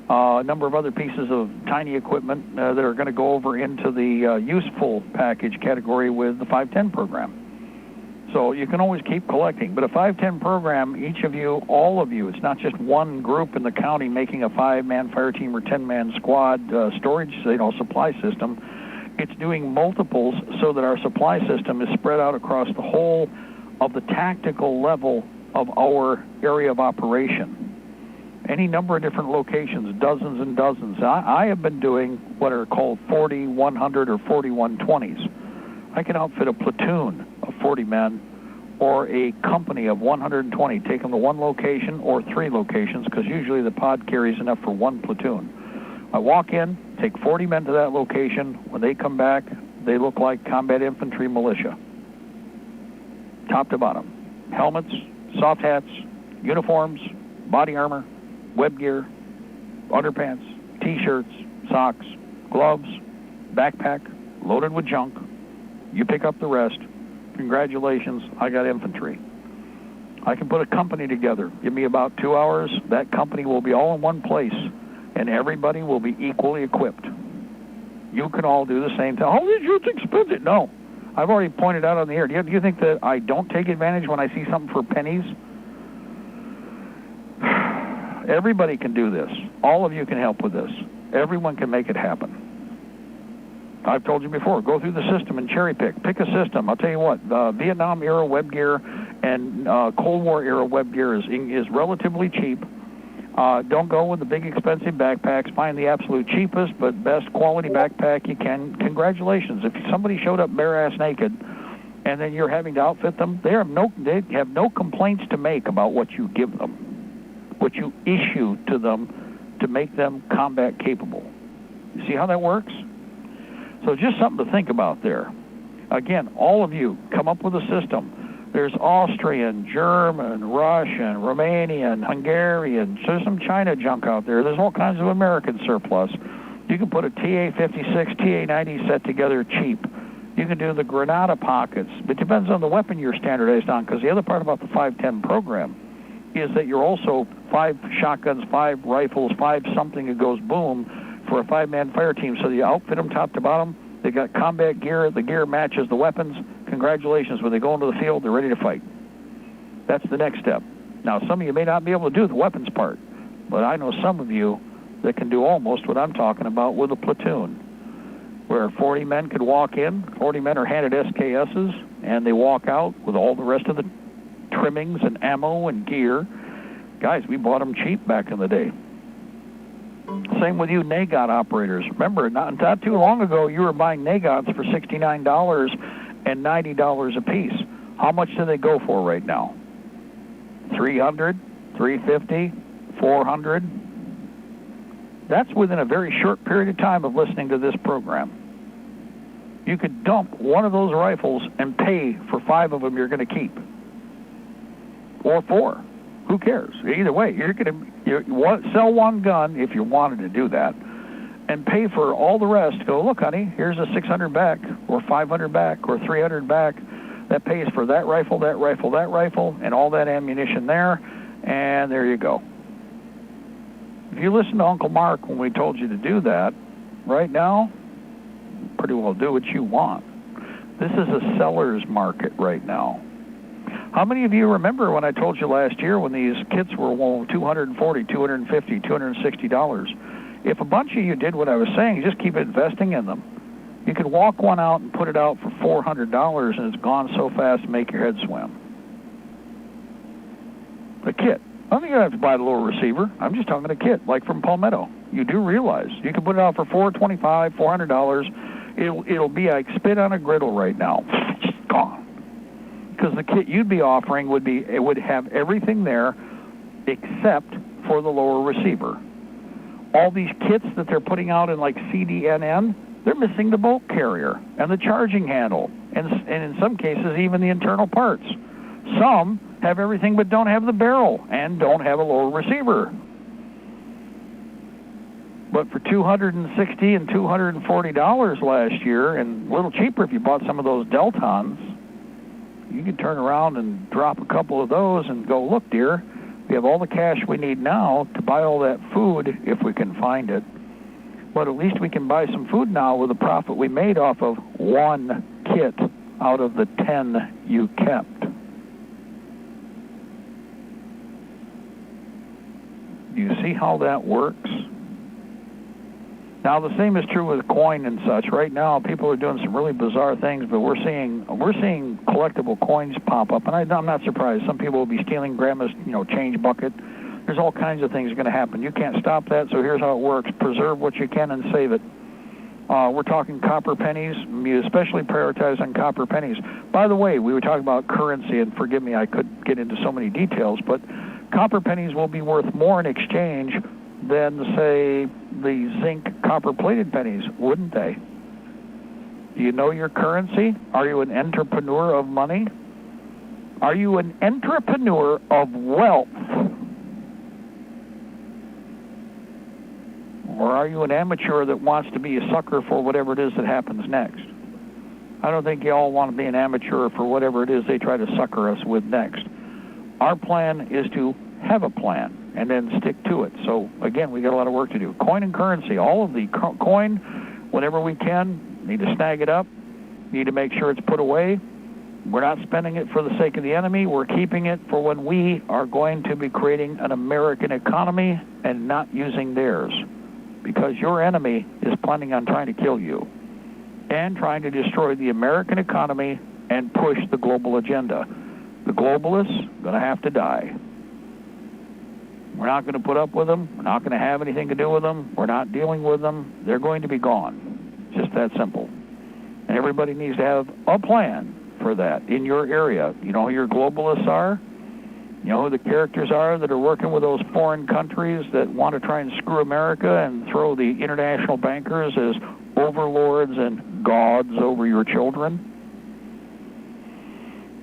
a number of other pieces of tiny equipment that are going to go over into the useful package category with the 510 program. So you can always keep collecting. But a 510 program, each of you, all of you, it's not just one group in the county making a 5-man fire team or 10-man squad storage, supply system. It's doing multiples so that our supply system is spread out across the whole of the tactical level of our area of operation. Any number of different locations, dozens and dozens. I have been doing what are called 40, 100, or 4120s. I can outfit a platoon of 40 men or a company of 120, take them to one location or 3 locations, because usually the pod carries enough for one platoon. I walk in, take 40 men to that location. When they come back, they look like combat infantry militia. Top to bottom. Helmets, soft hats, uniforms, body armor, web gear, underpants, T-shirts, socks, gloves, backpack, loaded with junk. You pick up the rest. Congratulations, I got infantry. I can put a company together. Give me about 2 hours. That company will be all in one place, and everybody will be equally equipped. You can all do the same thing. Oh, it's expensive. No. I've already pointed out on the air. Do you think that I don't take advantage when I see something for pennies? Everybody can do this. All of you can help with this. Everyone can make it happen. I've told you before, go through the system and cherry pick. Pick a system. I'll tell you what, Vietnam-era web gear and Cold War-era web gear is relatively cheap. Don't go with the big expensive backpacks. Find the absolute cheapest but best quality backpack you can. Congratulations. If somebody showed up bare-ass naked and then you're having to outfit them, they have no complaints to make about what you give them, what you issue to them to make them combat capable. You see how that works? So just something to think about there. Again, all of you, come up with a system. There's Austrian, German, Russian, Romanian, Hungarian. There's some China junk out there. There's all kinds of American surplus. You can put a TA-56, TA-90 set together cheap. You can do the Granada pockets. It depends on the weapon you're standardized on, because the other part about the 510 program is that you're also 5 shotguns, 5 rifles, 5 something that goes boom, for a 5-man fire team, so you outfit them top to bottom. They got combat gear. The gear matches the weapons. Congratulations. When they go into the field, they're ready to fight. That's the next step. Now, some of you may not be able to do the weapons part, but I know some of you that can do almost what I'm talking about with a platoon, where 40 men could walk in. 40 men are handed SKSs, and they walk out with all the rest of the trimmings and ammo and gear. Guys, we bought them cheap back in the day. Same with you NAGOT operators. Remember, not too long ago, you were buying NAGOTs for $69 and $90 a piece. How much do they go for right now? $300, $350, $400? That's within a very short period of time of listening to this program. You could dump one of those rifles and pay for 5 of them you're going to keep. Or 4. Who cares? Either way, you're going to sell one gun if you wanted to do that, and pay for all the rest. Go, look, honey, here's a $600 back, or $500 back, or $300 back. That pays for that rifle, that rifle, that rifle, and all that ammunition there, and there you go. If you listen to Uncle Mark when we told you to do that, right now, pretty well do what you want. This is a seller's market right now. How many of you remember when I told you last year when these kits were $240, $250, $260? If a bunch of you did what I was saying, just keep investing in them. You could walk one out and put it out for $400, and it's gone so fast to make your head swim. A kit. I don't think you have to buy the little receiver. I'm just talking a kit, like from Palmetto. You do realize you can put it out for $425, $400. It'll be like spit on a griddle right now. Gone. Because the kit you'd be offering would have everything there except for the lower receiver. All these kits that they're putting out in like CDNN, they're missing the bolt carrier and the charging handle, and in some cases even the internal parts. Some have everything but don't have the barrel and don't have a lower receiver. But for $260 and $240 last year, and a little cheaper if you bought some of those Deltons, you can turn around and drop a couple of those and go, look, dear, we have all the cash we need now to buy all that food if we can find it. But at least we can buy some food now with the profit we made off of one kit out of the 10 you kept. Do you see how that works? Now, the same is true with coin and such. Right now, people are doing some really bizarre things, but we're seeing collectible coins pop up, and I'm not surprised. Some people will be stealing Grandma's, change bucket. There's all kinds of things going to happen. You can't stop that, so here's how it works. Preserve what you can and save it. We're talking copper pennies. You especially prioritize on copper pennies. By the way, we were talking about currency, and forgive me, I could get into so many details, but copper pennies will be worth more in exchange than, say, the zinc copper-plated pennies, wouldn't they? Do you know your currency? Are you an entrepreneur of money? Are you an entrepreneur of wealth? Or are you an amateur that wants to be a sucker for whatever it is that happens next? I don't think you all want to be an amateur for whatever it is they try to sucker us with next. Our plan is to have a plan and then stick to it. So, again, we got a lot of work to do. Coin and currency, all of the coin, whenever we can, need to snag it up, need to make sure it's put away. We're not spending it for the sake of the enemy. We're keeping it for when we are going to be creating an American economy and not using theirs. Because your enemy is planning on trying to kill you and trying to destroy the American economy and push the global agenda. The globalists are going to have to die. We're not going to put up with them. We're not going to have anything to do with them. We're not dealing with them. They're going to be gone. Just that simple. And everybody needs to have a plan for that in your area. You know who your globalists are? You know who the characters are that are working with those foreign countries that want to try and screw America and throw the international bankers as overlords and gods over your children?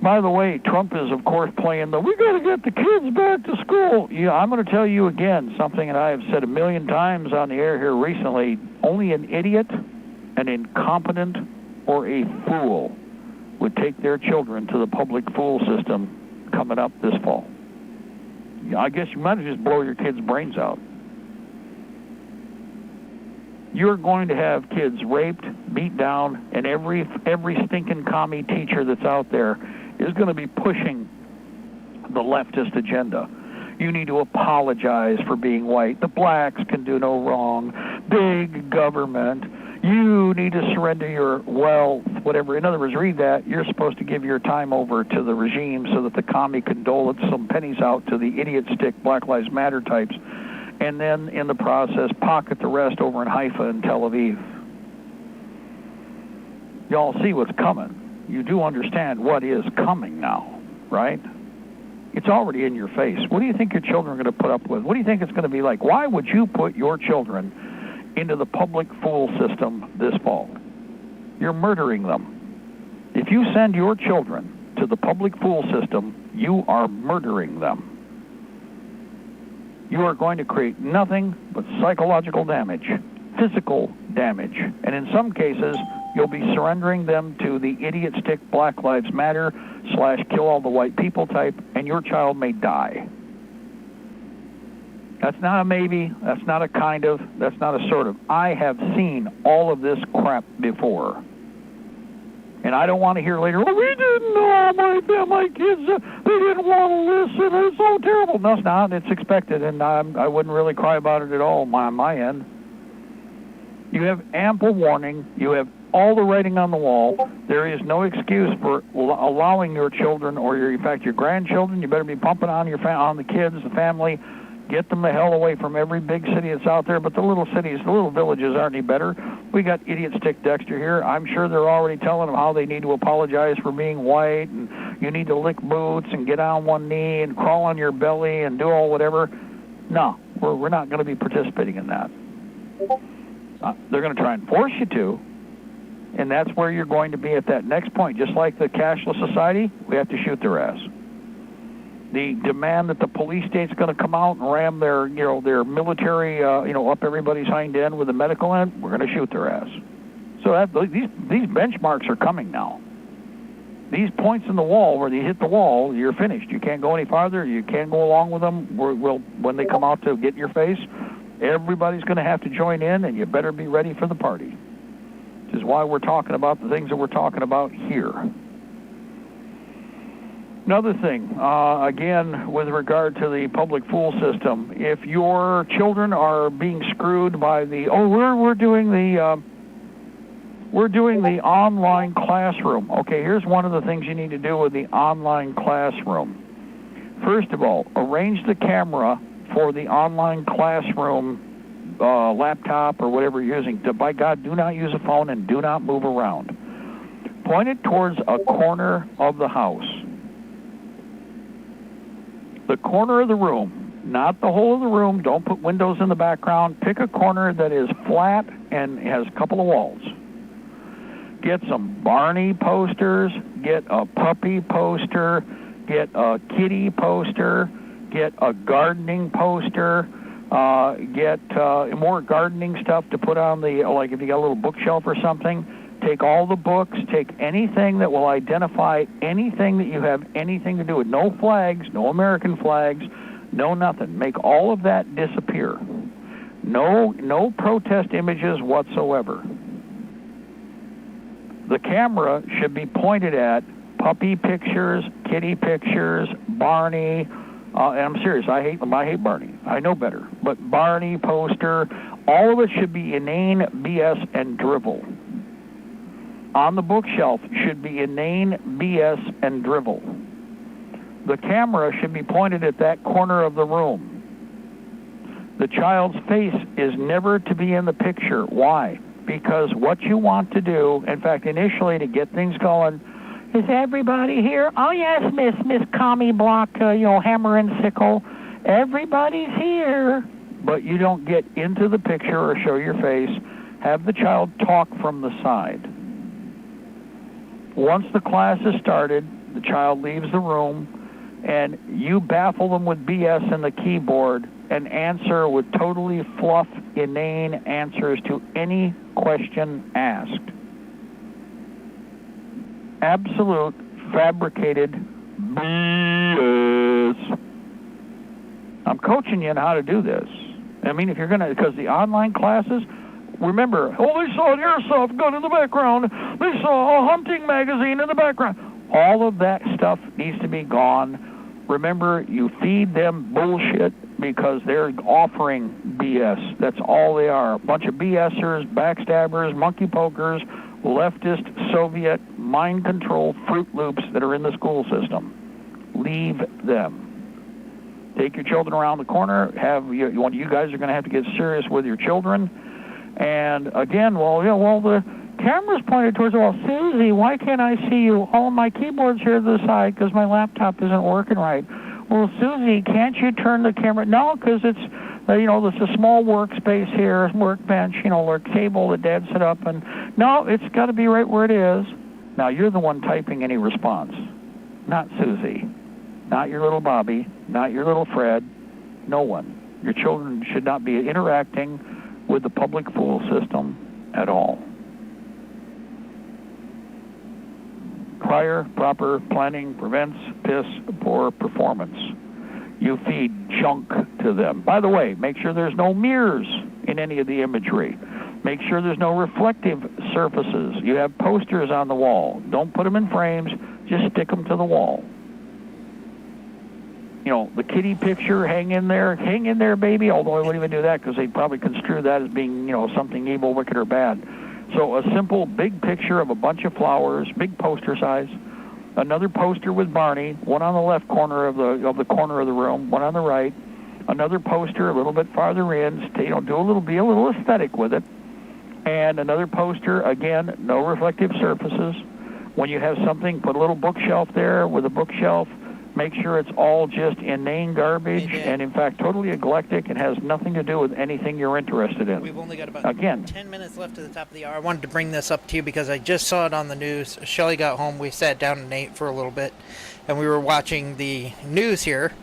By the way, Trump is, of course, playing we got to get the kids back to school. I'm going to tell you again something that I have said a million times on the air here recently. Only an idiot, an incompetent, or a fool would take their children to the public school system coming up this fall. I guess you might just blow your kids' brains out. You're going to have kids raped, beat down, and every stinking commie teacher that's out there is going to be pushing the leftist agenda. You need to apologize for being white. The blacks can do no wrong. Big government. You need to surrender your wealth, whatever. In other words, read that. You're supposed to give your time over to the regime so that the commie can dole some pennies out to the idiot stick Black Lives Matter types. and then in the process pocket the rest over in Haifa and Tel Aviv. Y'all see what's coming. You do understand what is coming now, right? It's already in your face. What do you think your children are going to put up with? What do you think it's going to be like? Why would you put your children into the public fool system this fall? You're murdering them. If you send your children to the public fool system, you are murdering them. You are going to create nothing but psychological damage, physical damage, and in some cases, you'll be surrendering them to the idiot stick Black Lives Matter / kill all the white people type, and your child may die. That's not a maybe, that's not a kind of, that's not a sort of. I have seen all of this crap before. And I don't want to hear later, oh, we didn't know, my kids, they didn't want to listen, it's so terrible. No, it's not, it's expected, and I wouldn't really cry about it at all on my end. You have ample warning, you have all the writing on the wall. There is no excuse for allowing your children, or in fact your grandchildren, you better be pumping on on the kids, the family, get them the hell away from every big city that's out there. But the little cities, the little villages aren't any better. We got idiot stick Dexter here. I'm sure they're already telling them how they need to apologize for being white, and you need to lick boots and get on one knee and crawl on your belly and do all whatever. No, we're not going to be participating in that. They're going to try and force you to, and that's where you're going to be at that next point. Just like the cashless society, we have to shoot their ass. The demand that the police state's going to come out and ram their military, up everybody's hind end with the medical end, we're going to shoot their ass. So these benchmarks are coming now. These points in the wall, where you hit the wall, you're finished. You can't go any farther. You can't go along with them. When they come out to get in your face, everybody's going to have to join in, and you better be ready for the party. Which is why we're talking about the things that we're talking about here. Another thing, again, with regard to the public fool system, if your children are being screwed by we're doing the online classroom. Okay, here's one of the things you need to do with the online classroom. First of all, arrange the camera for the online classroom laptop or whatever you're using. By God, do not use a phone and do not move around. Point it towards a corner of the house. The corner of the room, not the whole of the room. Don't put windows in the background. Pick a corner that is flat and has a couple of walls. Get some Barney posters, get a puppy poster, get a kitty poster, get a gardening poster, get more gardening stuff to put on like if you got a little bookshelf or something. Take all the books, take anything that will identify anything that you have anything to do with. No flags, no American flags, no nothing. Make all of that disappear. No protest images whatsoever. The camera should be pointed at puppy pictures, kitty pictures, Barney, and I'm serious, I hate them. I hate Barney. I know better. But Barney poster, all of it should be inane BS and drivel. On the bookshelf should be inane BS and drivel. The camera should be pointed at that corner of the room. The child's face is never to be in the picture. Why? Because what you want to do, in fact, initially to get things going, is everybody here? Oh, yes, Miss Commie Block, hammer and sickle. Everybody's here. But you don't get into the picture or show your face. Have the child talk from the side. Once the class is started, the child leaves the room, and you baffle them with BS in the keyboard and answer with totally fluff, inane answers to any question asked. Absolute, fabricated BS. I'm coaching you on how to do this. I mean, if you're going to, because the online classes, remember, they saw an airsoft gun in the background. They saw a hunting magazine in the background. All of that stuff needs to be gone. Remember, you feed them bullshit because they're offering BS. That's all they are. A bunch of BSers, backstabbers, monkey pokers, leftist, Soviet, mind control Fruit Loops that are in the school system. Leave them. Take your children around the corner. You guys are going to have to get serious with your children. And again, the camera's pointed towards, well, Susie, why can't I see you? All my keyboard's here to the side because my laptop isn't working right. Well, Susie, can't you turn the camera? No, because it's, there's a small workspace here, workbench, or table that Dad set up. And no, it's got to be right where it is. Now, you're the one typing any response, not Susie, not your little Bobby, not your little Fred, no one. Your children should not be interacting with the public school system at all. Prior proper planning prevents piss poor performance. You feed junk to them. By the way, make sure there's no mirrors in any of the imagery. Make sure there's no reflective surfaces. You have posters on the wall. Don't put them in frames. Just stick them to the wall. The kitty picture, hang in there, baby. Although I wouldn't even do that because they'd probably construe that as being, something evil, wicked, or bad. So a simple big picture of a bunch of flowers, big poster size. Another poster with Barney, one on the left corner of the corner of the room, one on the right. Another poster a little bit farther in. Be a little aesthetic with it. And another poster, again, no reflective surfaces. When you have something, put a little bookshelf there with a bookshelf. Make sure it's all just inane garbage and, in fact, totally eclectic and has nothing to do with anything you're interested in. We've only got about 10 minutes left to the top of the hour. I wanted to bring this up to you because I just saw it on the news. Shelley got home. We sat down and ate for a little bit, and we were watching the news here,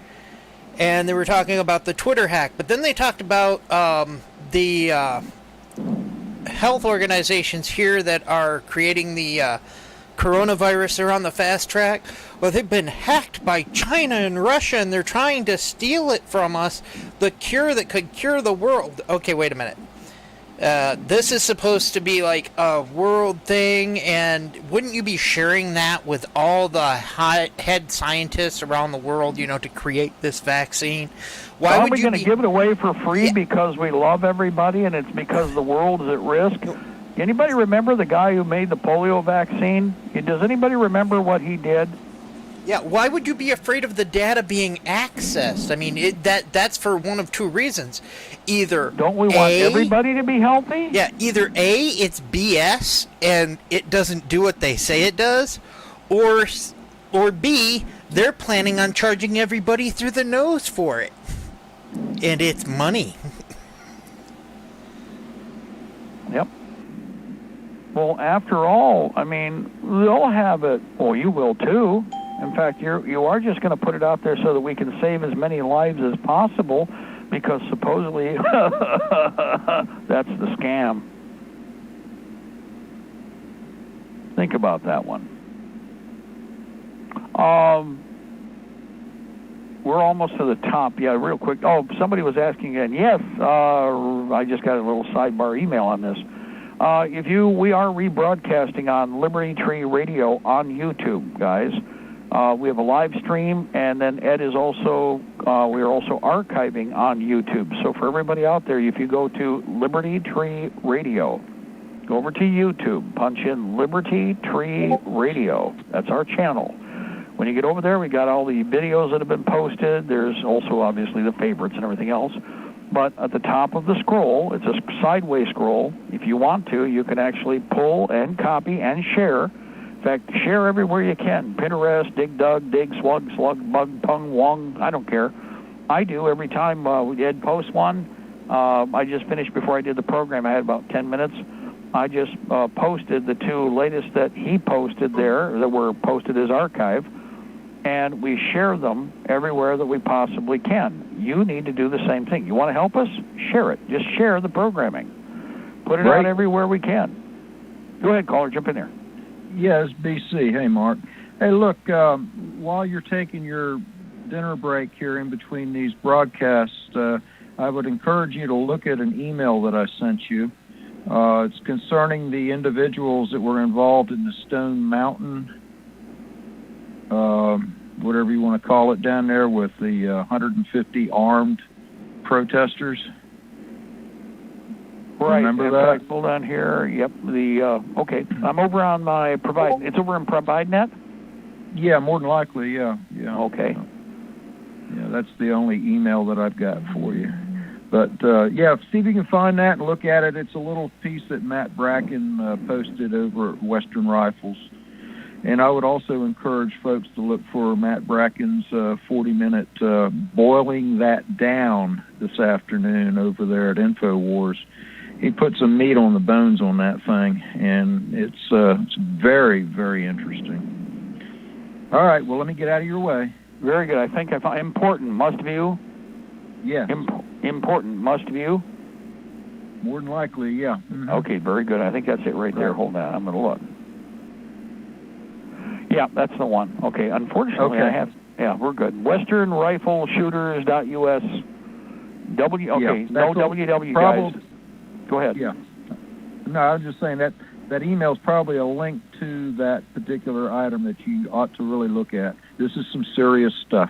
and they were talking about the Twitter hack. But then they talked about the health organizations here that are creating the coronavirus. They're on the fast track. Well, they've been hacked by China and Russia, and they're trying to steal it from us, the cure that could cure the world. Okay, wait a minute. This is supposed to be like a world thing, and wouldn't you be sharing that with all the head scientists around the world, to create this vaccine? Why Are would we you going to give it away for free because we love everybody and it's because the world is at risk? Anybody remember the guy who made the polio vaccine? Does anybody remember what he did? Yeah, why would you be afraid of the data being accessed? I mean, that's for one of two reasons. Either don't we want everybody to be healthy? Yeah, either A, it's BS and it doesn't do what they say it does, or B, they're planning on charging everybody through the nose for it. And it's money. Yep. Well, after all, I mean, they'll have it. Well, you will too. In fact, you are just going to put it out there so that we can save as many lives as possible, because supposedly that's the scam. Think about that one. We're almost to the top. Yeah, real quick. Oh, somebody was asking again. Yes, I just got a little sidebar email on this. We are rebroadcasting on Libertytreeradio on YouTube, guys. We have a live stream, and then Ed is also, we are also archiving on YouTube. So for everybody out there, if you go to Libertytreeradio, go over to YouTube, punch in Libertytreeradio. That's our channel. When you get over there, we got all the videos that have been posted. There's also, obviously, the favorites and everything else. But at the top of the scroll, it's a sideways scroll. If you want to, you can actually pull and copy and share. In fact, share everywhere you can. Pinterest, Dig Dug, Dig Slug, Slug, Bug, Pung, Wong, I don't care. I do every time Ed posts one. I just finished before I did the program. I had about 10 minutes. I just posted the two latest that he posted there that were posted as archive, and we share them everywhere that we possibly can. You need to do the same thing. You want to help us? Share it. Just share the programming. Put it out everywhere we can. Go ahead, caller. Jump in there. Yes, BC. Hey, Mark. Hey, look, while you're taking your dinner break here in between these broadcasts, I would encourage you to look at an email that I sent you. It's concerning the individuals that were involved in the Stone Mountain, whatever you want to call it, down there with the 150 armed protesters. Right. Remember that? Hold on here. Yep. Okay. I'm over on my Provide. It's over in ProvideNet? Yeah, more than likely, yeah. Okay. that's the only email that I've got for you. But, see if you can find that and look at it. It's a little piece that Matt Bracken posted over at Western Rifles. And I would also encourage folks to look for Matt Bracken's 40-minute Boiling That Down this afternoon over there at InfoWars. He put some meat on the bones on that thing, and it's very, very interesting. All right, well, let me get out of your way. Very good. I think I found important must view. Yes. Important must view. More than likely, yeah. Mm-hmm. Okay, very good. I think that's it right there. Hold on, I'm going to look. Yeah, that's the one. Okay, unfortunately, I have. Yeah, we're good. WesternRifleShooters.us. No WW, guys. Go ahead. Yeah. No, I was just saying that email is probably a link to that particular item that you ought to really look at. This is some serious stuff.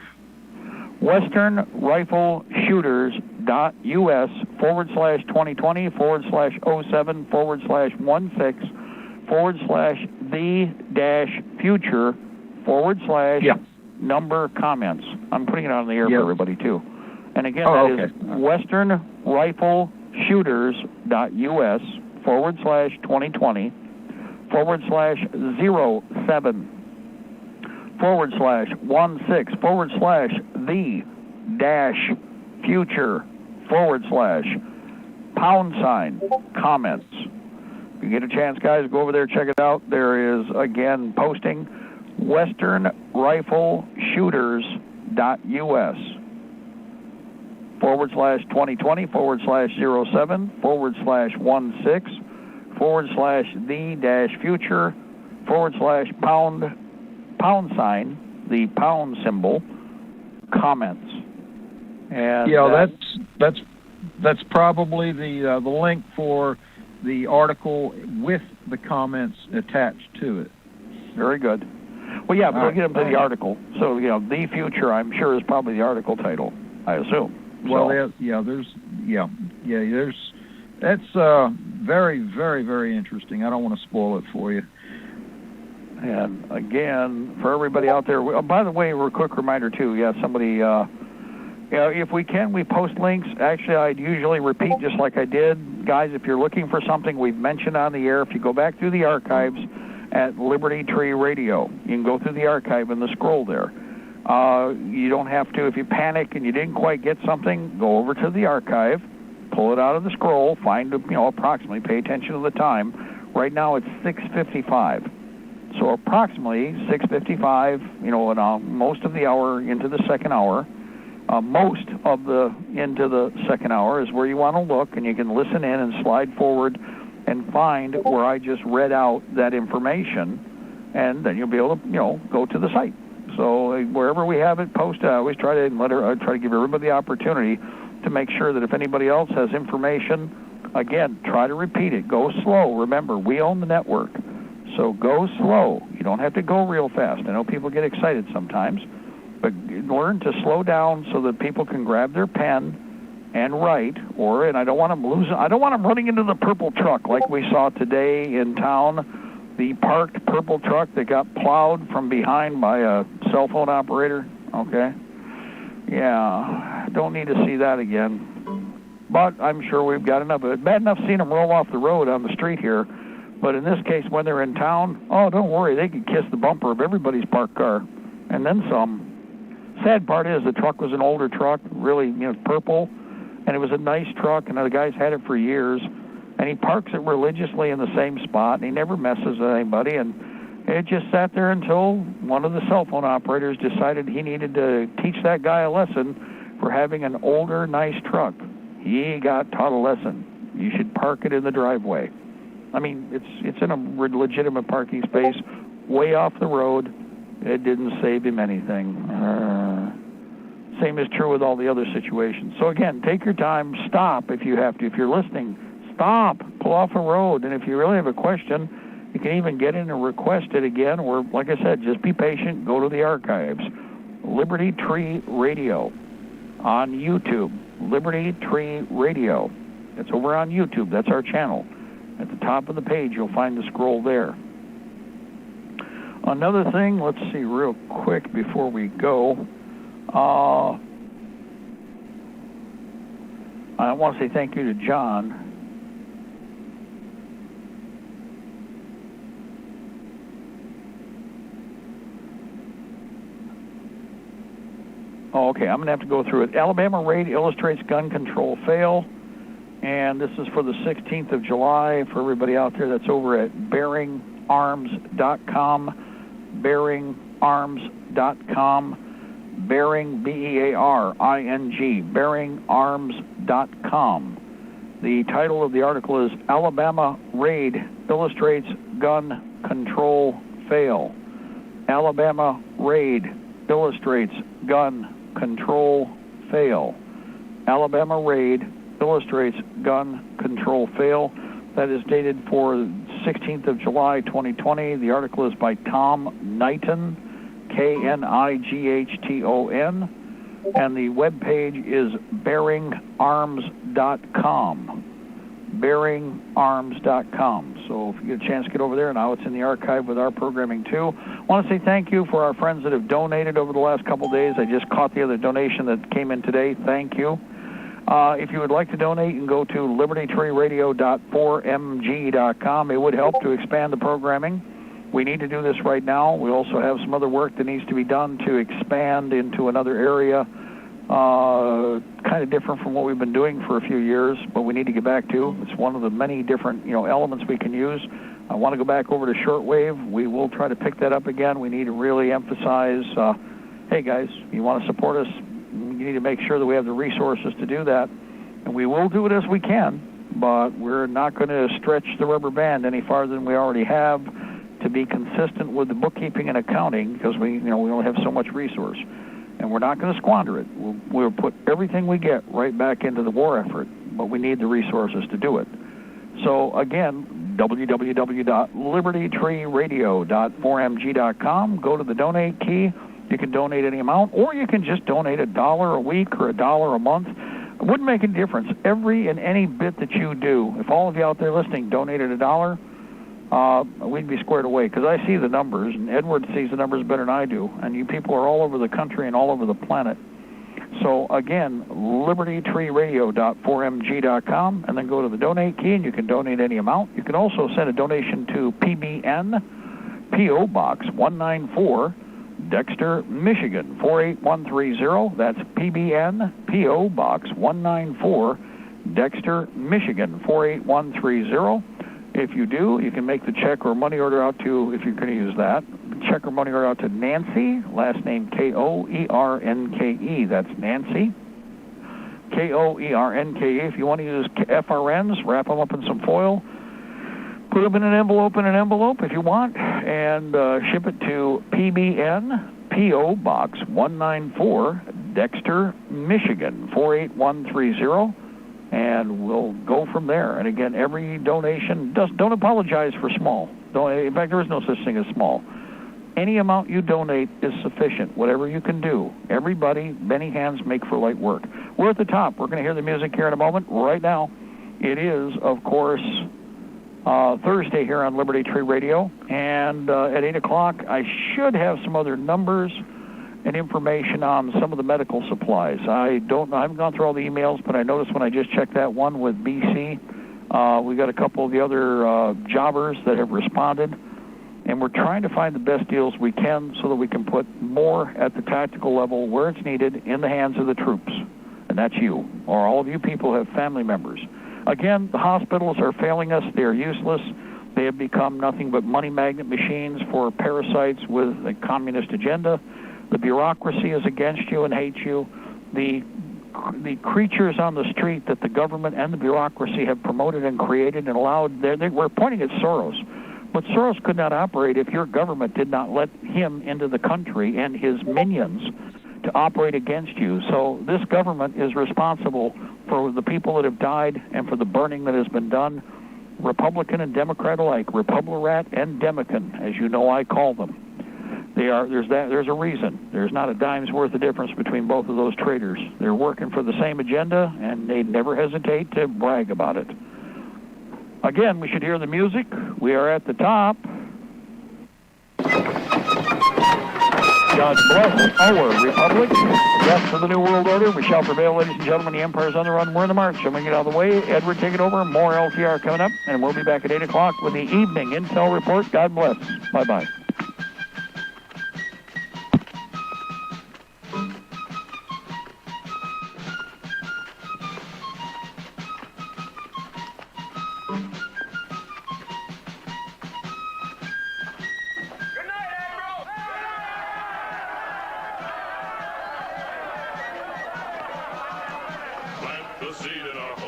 westernrifleshooters.us/2020/07/the-future/number comments. I'm putting it on the air for everybody too. And again, that is westernrifleshooters.us/2020/the-future/the-comments. If you get a chance, guys, go over there, check it out. There is, again, posting westernrifleshooters.us/2020/the-future/the-comments. And that's probably the link for the article with the comments attached to it. Very good. Well, yeah, we'll get them to the article. So, the future, I'm sure, is probably the article title, I assume. Well, that's very, very, very interesting. I don't want to spoil it for you. And again, for everybody out there, by the way, a quick reminder too. Somebody, if we can, we post links. Actually, I'd usually repeat just like I did. Guys, if you're looking for something we've mentioned on the air, if you go back through the archives at Libertytreeradio, you can go through the archive and the scroll there. You don't have to, if you panic and you didn't quite get something, go over to the archive, pull it out of the scroll, find, approximately, pay attention to the time. Right now it's 6:55. So approximately 6:55, most of the hour into the second hour. Into the second hour is where you want to look, and you can listen in and slide forward and find where I just read out that information, and then you'll be able to, go to the site. So wherever we have it posted, I always try to give everybody the opportunity to make sure that if anybody else has information, again, try to repeat it. Go slow. Remember, we own the network, so go slow. You don't have to go real fast. I know people get excited sometimes, but learn to slow down so that people can grab their pen and write. And I don't want them running into the purple truck like we saw today in town. The parked purple truck that got plowed from behind by a cell phone operator. Okay. Yeah, don't need to see that again. But I'm sure we've got enough of it. Bad enough seeing them roll off the road on the street here. But in this case, when they're in town, don't worry, they can kiss the bumper of everybody's parked car. And then some. Sad part is the truck was an older truck, really, purple, and it was a nice truck, and the guy's had it for years, and he parks it religiously in the same spot, and he never messes with anybody, and it just sat there until one of the cell phone operators decided he needed to teach that guy a lesson for having an older, nice truck. He got taught a lesson. You should park it in the driveway. I mean, it's in a legitimate parking space, way off the road. It didn't save him anything. Same is true with all the other situations. So again, take your time. Stop if you have to. If you're listening, stop. Pull off a road. And if you really have a question, you can even get in and request it again. Or, like I said, just be patient. Go to the archives. Liberty Tree Radio on YouTube. Liberty Tree Radio. It's over on YouTube. That's our channel. At the top of the page, you'll find the scroll there. Another thing, let's see real quick before we go. want to say thank you to John. Oh, okay, I'm going to have to go through it. Alabama raid illustrates gun control fail. And this is for the 16th of July. For everybody out there, that's over at bearingarms.com. bearingarms.com. Bearing, B-E-A-R-I-N-G, bearingarms.com. The title of the article is Alabama Raid Illustrates Gun Control Fail. Alabama Raid Illustrates Gun Control Fail. Alabama Raid Illustrates Gun Control Fail. That is dated for 16th of July, 2020. The article is by Tom Knighton, K-N-I-G-H-T-O-N, and the web page is bearingarms.com. bearingarms.com. So if you get a chance to get over there, now it's in the archive with our programming too. I want to say thank you for our friends that have donated over the last couple days. I just caught the other donation that came in today. Thank you. If you would like to donate, you can go to libertytreeradio.4mg.com. It would help to expand the programming. We need to do this right now. We also have some other work that needs to be done to expand into another area, kind of different from what we've been doing for a few years, but we need to get back to. It's one of the many different elements we can use. I want to go back over to shortwave. We will try to pick that up again. We need to really emphasize, hey guys, you want to support us, you need to make sure that we have the resources to do that. And we will do it as we can, but we're not going to stretch the rubber band any farther than we already have to be consistent with the bookkeeping and accounting, because we only have so much resource. And we're not going to squander it. We'll put everything we get right back into the war effort, but we need the resources to do it. So again, www.libertytreeradio.4mg.com. Go to the donate key. You can donate any amount, or you can just donate $1 a week or $1 a month. It wouldn't make a difference. Every and any bit that you do, if all of you out there listening donated $1, we'd be squared away, because I see the numbers, and Edward sees the numbers better than I do, and you people are all over the country and all over the planet. So again, libertytreeradio.4mg.com, and then go to the donate key, and you can donate any amount. You can also send a donation to PBN, P.O. Box 194, Dexter, Michigan 48130. That's PBN, P.O. Box 194, Dexter, Michigan 48130. If you do, you can make the check or money order out to, if you're going to use that, check or money order out to Nancy, last name K-O-E-R-N-K-E. That's Nancy, K-O-E-R-N-K-E. If you want to use FRNs, wrap them up in some foil, put them in an envelope if you want, and ship it to PBN, P.O. Box 194, Dexter, Michigan 48130. And we'll go from there. And again, every donation, don't apologize for small. In fact, there is no such thing as small. Any amount you donate is sufficient, whatever you can do. Everybody, many hands make for light work. We're at the top. We're going to hear the music here in a moment. Right now, it is, of course, Thursday here on Liberty Tree Radio. And at 8 o'clock, I should have some other numbers and information on some of the medical supplies. I haven't gone through all the emails, but I noticed when I just checked that one with BC, we got a couple of the other jobbers that have responded, and we're trying to find the best deals we can so that we can put more at the tactical level where it's needed in the hands of the troops, and that's you, or all of you people who have family members. Again, the hospitals are failing us. They are useless. They have become nothing but money magnet machines for parasites with a communist agenda. The bureaucracy is against you and hates you. The creatures on the street that the government and the bureaucracy have promoted and created and allowed, we're pointing at Soros. But Soros could not operate if your government did not let him into the country and his minions to operate against you. So this government is responsible for the people that have died and for the burning that has been done, Republican and Democrat alike, Republirat and Demican, as you know I call them. There's a reason. There's not a dime's worth of difference between both of those traitors. They're working for the same agenda, and they never hesitate to brag about it. Again, we should hear the music. We are at the top. God bless our republic. Death to the New World Order. We shall prevail, ladies and gentlemen. The Empire's on the run. We're in the march. I'm going to get out of the way. Edward, take it over. More LTR coming up. And we'll be back at 8 o'clock with the evening intel report. God bless. Bye-bye. Plant the seed in our